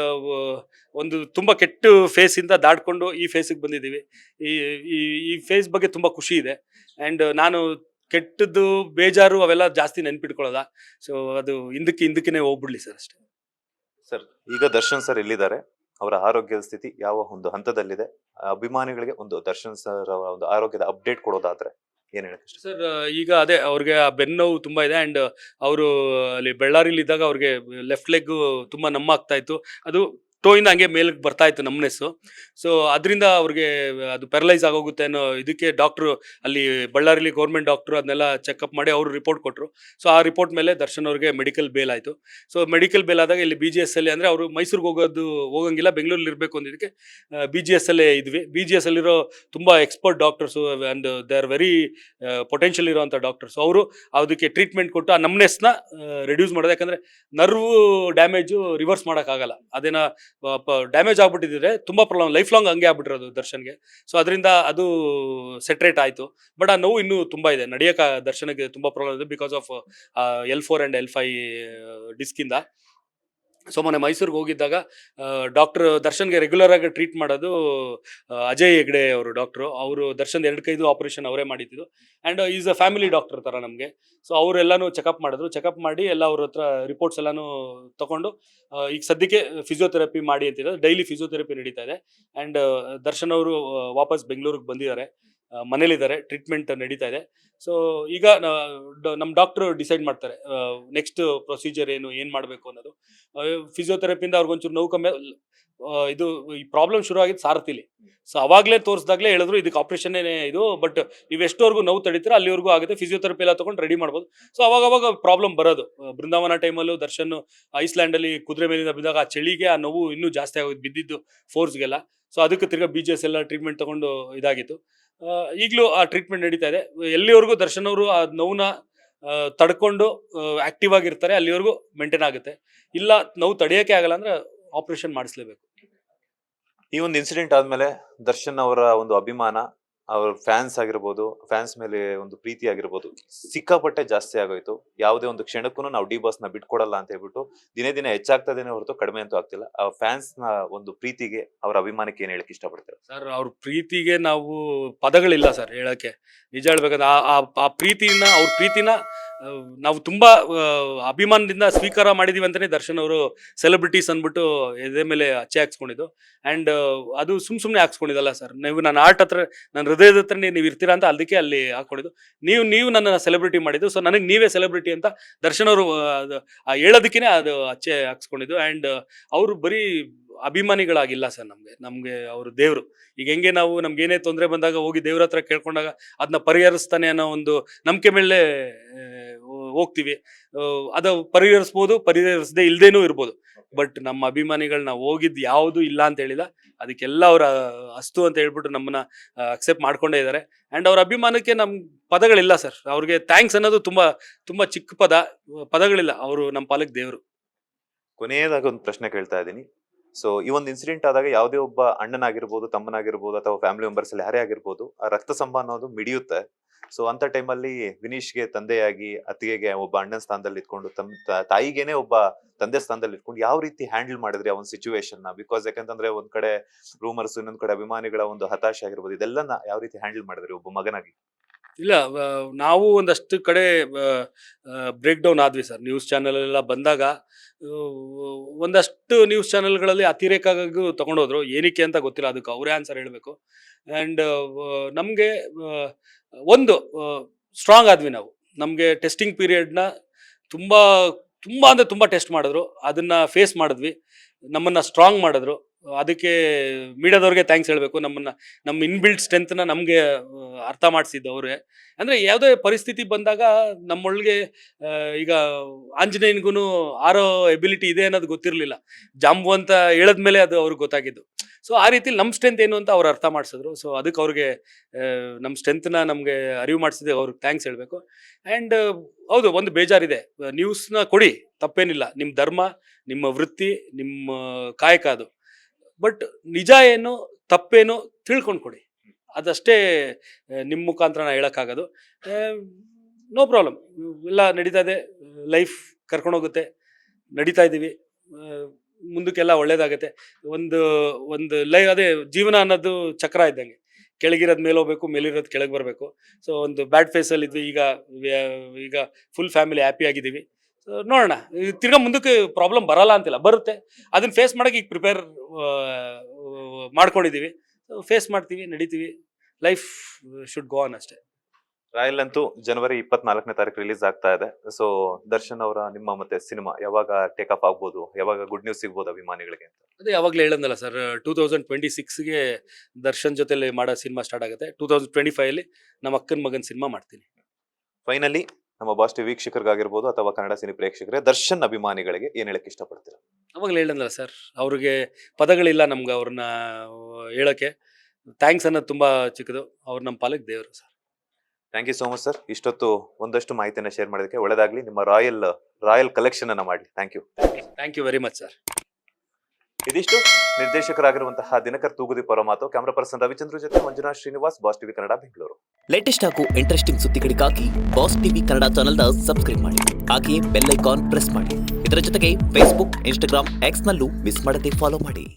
ಒಂದು ತುಂಬ ಕೆಟ್ಟ ಫೇಸಿಂದ ದಾಟ್ಕೊಂಡು ಈ ಫೇಸಿಗೆ ಬಂದಿದ್ದೀವಿ. ಈ ಈ ಈ ಫೇಸ್ ಬಗ್ಗೆ ತುಂಬ ಖುಷಿ ಇದೆ. ಆ್ಯಂಡ್ ನಾನು ಕೆಟ್ಟದ್ದು ಬೇಜಾರು ಅವೆಲ್ಲ ಜಾಸ್ತಿ ನೆನ್ಪಿಟ್ಕೊಳ್ಳೋದ. ಸೊ ಅದು ಹಿಂದಕ್ಕೆ ಹೋಗ್ಬಿಡ್ಲಿ ಸರ್ ಅಷ್ಟೇ. ಸರ್, ಈಗ ದರ್ಶನ್ ಸರ್ ಎಲ್ಲಿದ್ದಾರೆ? ಅವರ ಆರೋಗ್ಯದ ಸ್ಥಿತಿ ಯಾವ ಒಂದು ಹಂತದಲ್ಲಿದೆ? ಅಭಿಮಾನಿಗಳಿಗೆ ಒಂದು ದರ್ಶನ್ ಸರ್ ಒಂದು ಆರೋಗ್ಯದ ಅಪ್ಡೇಟ್ ಕೊಡೋದಾದ್ರೆ ಏನ್ ಹೇಳಕ್ ಇಷ್ಟ? ಸರ್ ಈಗ ಅದೇ ಅವ್ರಿಗೆ ಆ ಬೆನ್ನೋವು ತುಂಬ ಇದೆ. ಆ್ಯಂಡ್ ಅವರು ಅಲ್ಲಿ ಬಳ್ಳಾರಿಲಿ ಇದ್ದಾಗ ಅವ್ರಿಗೆ ಲೆಫ್ಟ್ ಲೆಗ್ ತುಂಬ ಆಗ್ತಾ ಇತ್ತು. ಅದು ಟೋಯಿಂದ ಹಂಗೆ ಮೇಲಕ್ಕೆ ಬರ್ತಾ ಇತ್ತು ನಮ್ನೆಸ್ಸು. ಸೊ ಅದರಿಂದ ಅವ್ರಿಗೆ ಅದು ಪ್ಯಾರಲೈಸ್ ಆಗೋಗುತ್ತೆ ಅನ್ನೋ ಇದಕ್ಕೆ ಡಾಕ್ಟ್ರು ಅಲ್ಲಿ ಬಳ್ಳಾರಿಲಿ ಗೌರ್ಮೆಂಟ್ ಡಾಕ್ಟ್ರು ಅದನ್ನೆಲ್ಲ ಚೆಕಪ್ ಮಾಡಿ ಅವರು ರಿಪೋರ್ಟ್ ಕೊಟ್ಟರು. ಸೊ ಆ ರಿಪೋರ್ಟ್ ಮೇಲೆ ದರ್ಶನ್ ಅವ್ರಿಗೆ ಮೆಡಿಕಲ್ ಬೇಲ್ ಆಯಿತು. ಸೊ ಮೆಡಿಕಲ್ ಬೇಲ್ ಆದಾಗ ಇಲ್ಲಿ BGS ಅಲ್ಲಿ, ಅಂದರೆ ಅವರು ಮೈಸೂರಿಗೆ ಹೋಗಂಗಿಲ್ಲ, ಬೆಂಗಳೂರಲ್ಲಿ ಇರಬೇಕು ಅಂದಿದ್ದಕ್ಕೆ BGS ಅಲ್ಲೇ ಇದ್ವಿ. BGS ಅಲ್ಲಿರೋ ತುಂಬ expert doctors and they are very potential ಇರೋವಂಥ ಡಾಕ್ಟರ್ಸ್. ಅವರು ಅದಕ್ಕೆ ಟ್ರೀಟ್ಮೆಂಟ್ ಕೊಟ್ಟು ಆ ನಮ್ನೆಸ್ನ ರೆಡ್ಯೂಸ್ ಮಾಡೋದು. ಯಾಕಂದರೆ ನರ್ವ್ ಡ್ಯಾಮೇಜು ರಿವರ್ಸ್ ಮಾಡೋಕ್ಕಾಗಲ್ಲ. ಅದೇನೋ ಡ್ಯಾಮೇಜ್ ಆಗ್ಬಿಟ್ಟಿದ್ರೆ ತುಂಬ ಪ್ರಾಬ್ಲಮ್, ಲೈಫ್ ಲಾಂಗ್ ಹಂಗೆ ಆಗ್ಬಿಟ್ಟಿರೋದು ದರ್ಶನ್ಗೆ. ಸೊ ಅದರಿಂದ ಅದು ಸೆಟ್ರೇಟ್ ಆಯಿತು. ಬಟ್ ಆ ನೋವು ಇನ್ನೂ ತುಂಬ ಇದೆ, ನಡೆಯೋಕೆ ದರ್ಶನಕ್ಕೆ ತುಂಬ ಪ್ರಾಬ್ಲಮ್ ಇದೆ because of L4 and L5 ಡಿಸ್ಕಿಂದ. ಸೊ ಮೊನ್ನೆ ಮೈಸೂರಿಗೆ ಹೋಗಿದ್ದಾಗ ಡಾಕ್ಟ್ರ್ ದರ್ಶನ್ಗೆ ರೆಗ್ಯುಲರ್ ಆಗಿ ಟ್ರೀಟ್ ಮಾಡೋದು ಅಜಯ್ ಹೆಗ್ಡೆ ಅವರು ಡಾಕ್ಟ್ರು. ಅವರು ದರ್ಶನ್ 2 ಕೈದು ಆಪರೇಷನ್ ಅವರೇ ಮಾಡಿದ್ದು. And is a family doctor ಥರ ನಮಗೆ. ಸೊ ಅವರೆಲ್ಲನೂ ಚೆಕಪ್ ಮಾಡಿದ್ರು. ಚೆಕಪ್ ಮಾಡಿ ಎಲ್ಲ ಅವ್ರ ಹತ್ರ ರಿಪೋರ್ಟ್ಸ್ ಎಲ್ಲನೂ ತೊಗೊಂಡು ಈಗ ಸದ್ಯಕ್ಕೆ ಫಿಸಿಯೋಥೆರಪಿ ಮಾಡಿ ಅಂತಿದ್ದಾರೆ. ಡೈಲಿ ಫಿಸಿಯೋಥೆರಪಿ ನಡೀತಾ ಇದೆ. ಆ್ಯಂಡ್ ದರ್ಶನ್ ಅವರು ವಾಪಸ್ ಬೆಂಗಳೂರಿಗೆ ಬಂದಿದ್ದಾರೆ, ಮನೇಲಿದ್ದಾರೆ, ಟ್ರೀಟ್ಮೆಂಟ್ ನಡೀತಾ ಇದೆ. ಸೊ ಈಗ ನಮ್ಮ ಡಾಕ್ಟ್ರು ಡಿಸೈಡ್ ಮಾಡ್ತಾರೆ ನೆಕ್ಸ್ಟ್ ಪ್ರೊಸೀಜರ್ ಏನು ಮಾಡಬೇಕು ಅನ್ನೋದು. ಫಿಸಿಯೋಥೆರಪಿಯಿಂದ ಅವ್ರಿಗೊಂಚೂರು ನೋವು ಕಮ್ಮಿ. ಇದು ಈ ಪ್ರಾಬ್ಲಮ್ ಶುರು ಆಗಿದ್ದು ಸಾರಥಿಲಿ. ಸೊ ಅವಾಗಲೇ ತೋರಿಸಿದಾಗಲೇ ಹೇಳಿದ್ರು ಇದಕ್ಕೆ ಆಪ್ರೇಷನ್ನೇ ಇದು, ಬಟ್ ನೀವು ಎಷ್ಟೋರ್ಗು ನೋವು ತಡೀತೀರ ಅಲ್ಲಿವರೆಗೂ ಆಗುತ್ತೆ, ಫಿಸಿಯೋಥೆರಪಿ ಎಲ್ಲ ತೊಗೊಂಡು ರೆಡಿ ಮಾಡ್ಬೋದು. ಸೊ ಅವಾಗ ಪ್ರಾಬ್ಲಮ್ ಬರೋದು. ಬೃಂದಾವನ ಟೈಮಲ್ಲೂ ದರ್ಶನ್ ಐಸ್ಲ್ಯಾಂಡಲ್ಲಿ ಕುದುರೆ ಮೇಲಿಂದ ಬಿದ್ದಾಗ ಆ ಚಳಿಗೆ ಆ ನೋವು ಇನ್ನೂ ಜಾಸ್ತಿ ಆಗೋದು, ಬಿದ್ದಿದ್ದು ಫೋರ್ಸ್ಗೆಲ್ಲ. ಸೊ ಅದಕ್ಕೆ ತಿರ್ಗಾ BGS ಎಲ್ಲ ಟ್ರೀಟ್ಮೆಂಟ್ ತೊಗೊಂಡು ಇದಾಗಿತ್ತು. ಈಗಲೂ ಆ ಟ್ರೀಟ್ಮೆಂಟ್ ನಡೀತಾ ಇದೆ. ಎಲ್ಲಿವರೆಗೂ ದರ್ಶನ್ ಅವರು ಆ ನೋವನ್ನ ತಡ್ಕೊಂಡು ಆಕ್ಟಿವ್ ಆಗಿರ್ತಾರೆ ಅಲ್ಲಿವರೆಗೂ ಮೇಂಟೈನ್ ಆಗುತ್ತೆ. ಇಲ್ಲ ನೋವು ತಡೆಯೋಕೆ ಆಗಲ್ಲ ಅಂದರೆ ಆಪರೇಷನ್ ಮಾಡಿಸ್ಲೇಬೇಕು. ಈ ಒಂದು ಇನ್ಸಿಡೆಂಟ್ ಆದ್ಮೇಲೆ ದರ್ಶನ್ ಅವರ ಒಂದು ಅಭಿಮಾನ, ಅವ್ರ ಫ್ಯಾನ್ಸ್ ಆಗಿರ್ಬೋದು, ಫ್ಯಾನ್ಸ್ ಮೇಲೆ ಒಂದು ಪ್ರೀತಿ ಆಗಿರ್ಬೋದು ಸಿಕ್ಕಾಪಟ್ಟೆ ಜಾಸ್ತಿ ಆಗೋಯ್ತು. ಯಾವುದೇ ಒಂದು ಕ್ಷಣಕ್ಕೂ ನಾವು D-Boss ನ ಬಿಟ್ಕೊಡಲ್ಲ ಅಂತ ಹೇಳ್ಬಿಟ್ಟು ದಿನೇ ಹೆಚ್ಚಾಗ್ತದೇನೆ ಹೊರತು ಕಡಿಮೆ ಅಂತೂ ಆಗ್ತಿಲ್ಲ. ಆ ಫ್ಯಾನ್ಸ್ ನ ಒಂದು ಪ್ರೀತಿಗೆ, ಅವ್ರ ಅಭಿಮಾನಕ್ಕೆ ಏನ್ ಹೇಳಕ್ ಇಷ್ಟಪಡ್ತಾರೆ? ಸರ್ ಅವ್ರ ಪ್ರೀತಿಗೆ ನಾವು ಪದಗಳಿಲ್ಲ ಸರ್ ಹೇಳಕ್ಕೆ. ನಿಜ ಹೇಳ್ಬೇಕಂದ್ರೆ ಆ ಪ್ರೀತಿನ, ಅವ್ರ ಪ್ರೀತಿನ ನಾವು ತುಂಬ ಅಭಿಮಾನದಿಂದ ಸ್ವೀಕಾರ ಮಾಡಿದೀವಿ ಅಂತಲೇ ದರ್ಶನ್ ಅವರು ಸೆಲೆಬ್ರಿಟೀಸ್ ಅಂದ್ಬಿಟ್ಟು ಎದೆ ಮೇಲೆ ಅಚ್ಚೆ ಹಾಕ್ಸ್ಕೊಂಡಿದ್ದು. ಆ್ಯಂಡ್ ಅದು ಸುಮ್ಮನೆ ಹಾಕ್ಸ್ಕೊಂಡಿದ್ದಲ್ಲ ಸರ್. ನೀವು ನನ್ನ ಆರ್ಟ್ ಹತ್ರ, ನನ್ನ ಹೃದಯದ ಹತ್ರ ನೀವು ಇರ್ತೀರಾ ಅಂತ ಅದಕ್ಕೆ ಅಲ್ಲಿ ಹಾಕ್ಕೊಂಡಿದ್ದು. ನೀವು ನನ್ನನ್ನು ಸೆಲೆಬ್ರಿಟಿ ಮಾಡಿದ್ದು, ಸೊ ನನಗೆ ನೀವೇ ಸೆಲೆಬ್ರಿಟಿ ಅಂತ ದರ್ಶನ್ ಅವರು ಹೇಳೋದಕ್ಕೇ ಅದು ಅಚ್ಚೆ ಹಾಕ್ಸ್ಕೊಂಡಿದ್ದು. ಆ್ಯಂಡ್ ಅವರು ಬರೀ ಅಭಿಮಾನಿಗಳಾಗಿಲ್ಲ ಸರ್, ನಮಗೆ ಅವರು ದೇವರು. ಈಗ ಹೆಂಗೆ ನಾವು ನಮ್ಗೇನೇ ತೊಂದರೆ ಬಂದಾಗ ಹೋಗಿ ದೇವ್ರ ಹತ್ರ ಕೇಳ್ಕೊಂಡಾಗ ಅದನ್ನ ಪರಿಹರಿಸ್ತಾನೆ ಅನ್ನೋ ಒಂದು ನಂಬಿಕೆ ಮೇಲೆ ಹೋಗ್ತೀವಿ. ಅದು ಪರಿಹರಿಸದೆ ಇಲ್ದೇನೂ ಇರ್ಬೋದು. ಬಟ್ ನಮ್ಮ ಅಭಿಮಾನಿಗಳನ್ನ ಹೋಗಿದ್ದು ಯಾವುದು ಇಲ್ಲ ಅಂತ ಹೇಳಿಲ್ಲ, ಅದಕ್ಕೆಲ್ಲ ಅವ್ರ ಅಸ್ತು ಅಂತ ಹೇಳ್ಬಿಟ್ಟು ನಮ್ಮನ್ನ ಅಕ್ಸೆಪ್ಟ್ ಮಾಡ್ಕೊಂಡೇ ಇದ್ದಾರೆ. ಆ್ಯಂಡ್ ಅವ್ರ ಅಭಿಮಾನಕ್ಕೆ ನಮ್ ಪದಗಳಿಲ್ಲ ಸರ್. ಅವ್ರಿಗೆ ಥ್ಯಾಂಕ್ಸ್ ಅನ್ನೋದು ತುಂಬಾ ಚಿಕ್ಕ ಪದಗಳಿಲ್ಲ. ಅವರು ನಮ್ಮ ಪಾಲಕ್ ದೇವರು. ಕೊನೆಯದಾಗಿ ಒಂದು ಪ್ರಶ್ನೆ ಕೇಳ್ತಾ ಇದ್ದೀನಿ. ಸೊ ಈ ಒಂದು ಇನ್ಸಿಡೆಂಟ್ ಆದಾಗ ಯಾವುದೇ ಒಬ್ಬ ಅಣ್ಣನಾಗಿರ್ಬೋದು, ತಮ್ಮನಾಗಿರ್ಬೋದು, ಅಥವಾ ಫ್ಯಾಮಿಲಿ ಮೆಂಬರ್ಸ್ ಅಲ್ಲಿ ಯಾರೇ ಆಗಿರ್ಬೋದು, ಆ ರಕ್ತ ಸಂಬಂಧ ಅನ್ನೋದು ಮಿಡಿಯುತ್ತೆ. ಸೊ ಅಂತ ಟೈಮಲ್ಲಿ ವಿನೀಶ್ಗೆ ತಂದೆಯಾಗಿ, ಅತ್ತಿಗೆಗೆ ಒಬ್ಬ ಅಣ್ಣನ ಸ್ಥಾನದಲ್ಲಿ ಇಟ್ಕೊಂಡು, ತಾಯಿಗೇನೆ ಒಬ್ಬ ತಂದೆ ಸ್ಥಾನದಲ್ಲಿ ಇಟ್ಕೊಂಡು ಯಾವ ರೀತಿ ಹ್ಯಾಂಡಲ್ ಮಾಡಿದ್ರಿ ಆ ಒಂದು ಸಿಚುವೇಶನ್ ನ? ಬಿಕಾಸ್ ಯಾಕಂತಂದ್ರೆ ಒಂದ್ ಕಡೆ ರೂಮರ್ಸ್, ಇನ್ನೊಂದ್ ಕಡೆ ಅಭಿಮಾನಿಗಳ ಒಂದು ಹತಾಶೆ ಆಗಿರ್ಬೋದು, ಇದೆಲ್ಲನ ಯಾವ ರೀತಿ ಹ್ಯಾಂಡಲ್ ಮಾಡಿದ್ರಿ ಒಬ್ಬ ಮಗನಾಗಿ? ಇಲ್ಲ, ನಾವು ಒಂದಷ್ಟು ಕಡೆ ಬ್ರೇಕ್ ಡೌನ್ ಆದ್ವಿ ಸರ್. ನ್ಯೂಸ್ ಚಾನೆಲ್ ಎಲ್ಲ ಬಂದಾಗ ಒಂದಷ್ಟು ನ್ಯೂಸ್ ಚಾನೆಲ್ಗಳಲ್ಲಿ ಅತಿರೇಕಾಗೂ ತಗೊಂಡೋದ್ರು. ಏನಕ್ಕೆ ಅಂತ ಗೊತ್ತಿಲ್ಲ, ಅದಕ್ಕೆ ಅವರೇ ಆನ್ಸರ್ ಹೇಳಬೇಕು. ಆ್ಯಂಡ್ ನಮಗೆ ಒಂದು ಸ್ಟ್ರಾಂಗ್ ಆದ್ವಿ ನಾವು. ನಮಗೆ ಟೆಸ್ಟಿಂಗ್ ಪೀರಿಯಡ್ನ ತುಂಬ ಅಂದರೆ ತುಂಬ ಟೆಸ್ಟ್ ಮಾಡಿದ್ರು. ಅದನ್ನು ಫೇಸ್ ಮಾಡಿದ್ವಿ. ನಮ್ಮನ್ನು ಸ್ಟ್ರಾಂಗ್ ಮಾಡಿದ್ರು. ಅದಕ್ಕೆ ಮೀಡಿಯಾದವ್ರಿಗೆ ಥ್ಯಾಂಕ್ಸ್ ಹೇಳಬೇಕು. ನಮ್ಮ ಇನ್ಬಿಲ್ಟ್ ಸ್ಟ್ರೆಂತ್ನ ನಮಗೆ ಅರ್ಥ ಮಾಡಿಸಿದ್ದು ಅವರೇ. ಅಂದರೆ ಯಾವುದೇ ಪರಿಸ್ಥಿತಿ ಬಂದಾಗ ನಮ್ಮೊಳಗೆ ಈಗ ಆಂಜನೇಯನಿಗೂ ಆರೋ ಎಬಿಲಿಟಿ ಇದೆ ಅನ್ನೋದು ಗೊತ್ತಿರಲಿಲ್ಲ. ಜಾಂಬು ಅಂತ ಹೇಳಿದ್ಮೇಲೆ ಅದು ಅವ್ರಿಗೆ ಗೊತ್ತಾಗಿದ್ದು. ಸೊ ಆ ರೀತಿ ನಮ್ಮ ಸ್ಟ್ರೆಂತ್ ಏನು ಅಂತ ಅವ್ರು ಅರ್ಥ ಮಾಡಿಸಿದ್ರು. ಸೊ ಅದಕ್ಕೆ ಅವ್ರಿಗೆ ನಮ್ಮ ಸ್ಟ್ರೆಂತ್ನ ನಮಗೆ ಅರಿವು ಮಾಡಿಸಿದೆ, ಅವ್ರಿಗೆ ಥ್ಯಾಂಕ್ಸ್ ಹೇಳಬೇಕು. ಆ್ಯಂಡ್ ಹೌದು, ಒಂದು ಬೇಜಾರಿದೆ. ನ್ಯೂಸ್ನ ಕೊಡಿ, ತಪ್ಪೇನಿಲ್ಲ. ನಿಮ್ಮ ಧರ್ಮ, ನಿಮ್ಮ ವೃತ್ತಿ, ನಿಮ್ಮ ಕಾಯಕ ಅದು. ಬಟ್ ನಿಜ ಏನು ತಪ್ಪೇನು ತಿಳ್ಕೊಂಡು ಕೊಡಿ, ಅದಷ್ಟೇ ನಿಮ್ಮ ಮುಖಾಂತರ ನಾ ಹೇಳೋಕ್ಕಾಗೋದು. ನೋ ಪ್ರಾಬ್ಲಮ್, ಎಲ್ಲ ನಡೀತಾ ಇದೆ. ಲೈಫ್ ಕರ್ಕೊಂಡೋಗುತ್ತೆ, ನಡೀತಾ ಇದ್ದೀವಿ. ಮುಂದಕ್ಕೆಲ್ಲ ಒಳ್ಳೇದಾಗತ್ತೆ. ಒಂದು ಅದೇ ಜೀವನ ಅನ್ನೋದು ಚಕ್ರ ಇದ್ದಂಗೆ, ಕೆಳಗಿರೋದು ಮೇಲೆ ಹೋಗ್ಬೇಕು, ಮೇಲಿರೋದು ಕೆಳಗೆ ಬರಬೇಕು. ಸೊ ಒಂದು ಬ್ಯಾಡ್ ಫೇಸಲ್ಲಿ ಇದ್ವಿ, ಈಗ ಫುಲ್ ಫ್ಯಾಮಿಲಿ ಹ್ಯಾಪಿ ಆಗಿದ್ದೀವಿ. ನೋಡೋಣ, ತಿರ್ಗಾ ಮುಂದಕ್ಕೆ ಪ್ರಾಬ್ಲಮ್ ಬರಲ್ಲ ಅಂತಿಲ್ಲ, ಬರುತ್ತೆ. ಅದನ್ನ ಫೇಸ್ ಮಾಡೋಕೆ ಈಗ ಪ್ರಿಪೇರ್ ಮಾಡ್ಕೊಂಡಿದ್ದೀವಿ. ಫೇಸ್ ಮಾಡ್ತೀವಿ, ನಡೀತೀವಿ. ಲೈಫ್ ಶುಡ್ ಗೋ ಆನ್ ಅಷ್ಟೇ. ರಾಯಲ್ ಅಂತೂ ಜನವರಿ 24ನೇ ತಾರೀಕು ರಿಲೀಸ್ ಆಗ್ತಾ ಇದೆ. ಸೊ ದರ್ಶನ್ ಅವರ ನಿಮ್ಮ ಮತ್ತೆ ಸಿನಿಮಾ ಯಾವಾಗ ಟೇಕ್ ಆಫ್ ಆಗ್ಬೋದು, ಯಾವಾಗ ಗುಡ್ ನ್ಯೂಸ್ ಸಿಗ್ಬೋದು ಅಭಿಮಾನಿಗಳಿಗೆ ಅಂತ? ಅದೇ ಯಾವಾಗಲೇ ಹೇಳಂದಲ್ಲ ಸರ್, 2026ಗೆ ದರ್ಶನ್ ಜೊತೆಲಿ ಮಾಡೋ ಸಿನಿಮಾ ಸ್ಟಾರ್ಟ್ ಆಗುತ್ತೆ. 2025 ನಮ್ಮ ಅಕ್ಕನ ಮಗನ ಸಿನಿಮಾ ಮಾಡ್ತೀನಿ. ಫೈನಲಿ ನಮ್ಮ ಬಾಸ್ ಟಿವಿ ವೀಕ್ಷಕರಿಗಾಗಿರ್ಬೋದು ಅಥವಾ ಕನ್ನಡ ಸಿನಿ ಪ್ರೇಕ್ಷಕರೇ, ದರ್ಶನ್ ಅಭಿಮಾನಿಗಳಿಗೆ ಏನ್ ಹೇಳಕ್ ಇಷ್ಟಪಡ್ತೀರಾ? ಅವಾಗಲೇ ಹೇಳಂದಲ್ಲ ಸರ್, ಅವ್ರಿಗೆ ಪದಗಳಿಲ್ಲ ನಮ್ಗೆ ಅವ್ರನ್ನ ಹೇಳೋಕ್ಕೆ. ಥ್ಯಾಂಕ್ಸ್ ಅನ್ನೋದು ತುಂಬ ಚಿಕ್ಕದು. ಅವ್ರು ನಮ್ಮ ಪಾಲಕ್ ದೇವರು sir. Thank you so much sir. ಇಷ್ಟೊತ್ತು ಒಂದಷ್ಟು ಮಾಹಿತಿಯನ್ನು ಶೇರ್ ಮಾಡೋದಕ್ಕೆ. ಒಳ್ಳೆದಾಗ್ಲಿ. ನಿಮ್ಮ ರಾಯಲ್ ಕಲೆಕ್ಷನ್ ಅನ್ನ ಮಾಡಿ. Thank you very much sir. ಇದಿಷ್ಟು ನಿರ್ದೇಶಕರಾಗಿರುವಂತಹ ದಿನಕರ್ ತೂಗುದೀಪ್ ಅವರ ಮಾತು. ಕ್ಯಾಮರಾ ಪರ್ಸನ್ ರವಿಚಂದ್ರ ಜೊತೆ Manjunath Srinivas, boss TV Kannada, Bengaluru. Latest ಹಾಗೂ ಇಂಟ್ರೆಸ್ಟಿಂಗ್ ಸುದ್ದಿಗಳಿಗಾಗಿ ಬಾಸ್ ಟಿವಿ ಕನ್ನಡ ಚಾನೆಲ್ನ ಸಬ್ಸ್ಕ್ರೈಬ್ ಮಾಡಿ. ಹಾಗೆಯೇ ಬೆಲ್ ಐಕಾನ್ ಪ್ರೆಸ್ ಮಾಡಿ. ಇದರ ಜೊತೆಗೆ ಫೇಸ್ಬುಕ್, ಇನ್ಸ್ಟಾಗ್ರಾಮ್, ಎಕ್ಸ್ ನಲ್ಲೂ ಮಿಸ್ ಮಾಡದೆ ಫಾಲೋ ಮಾಡಿ.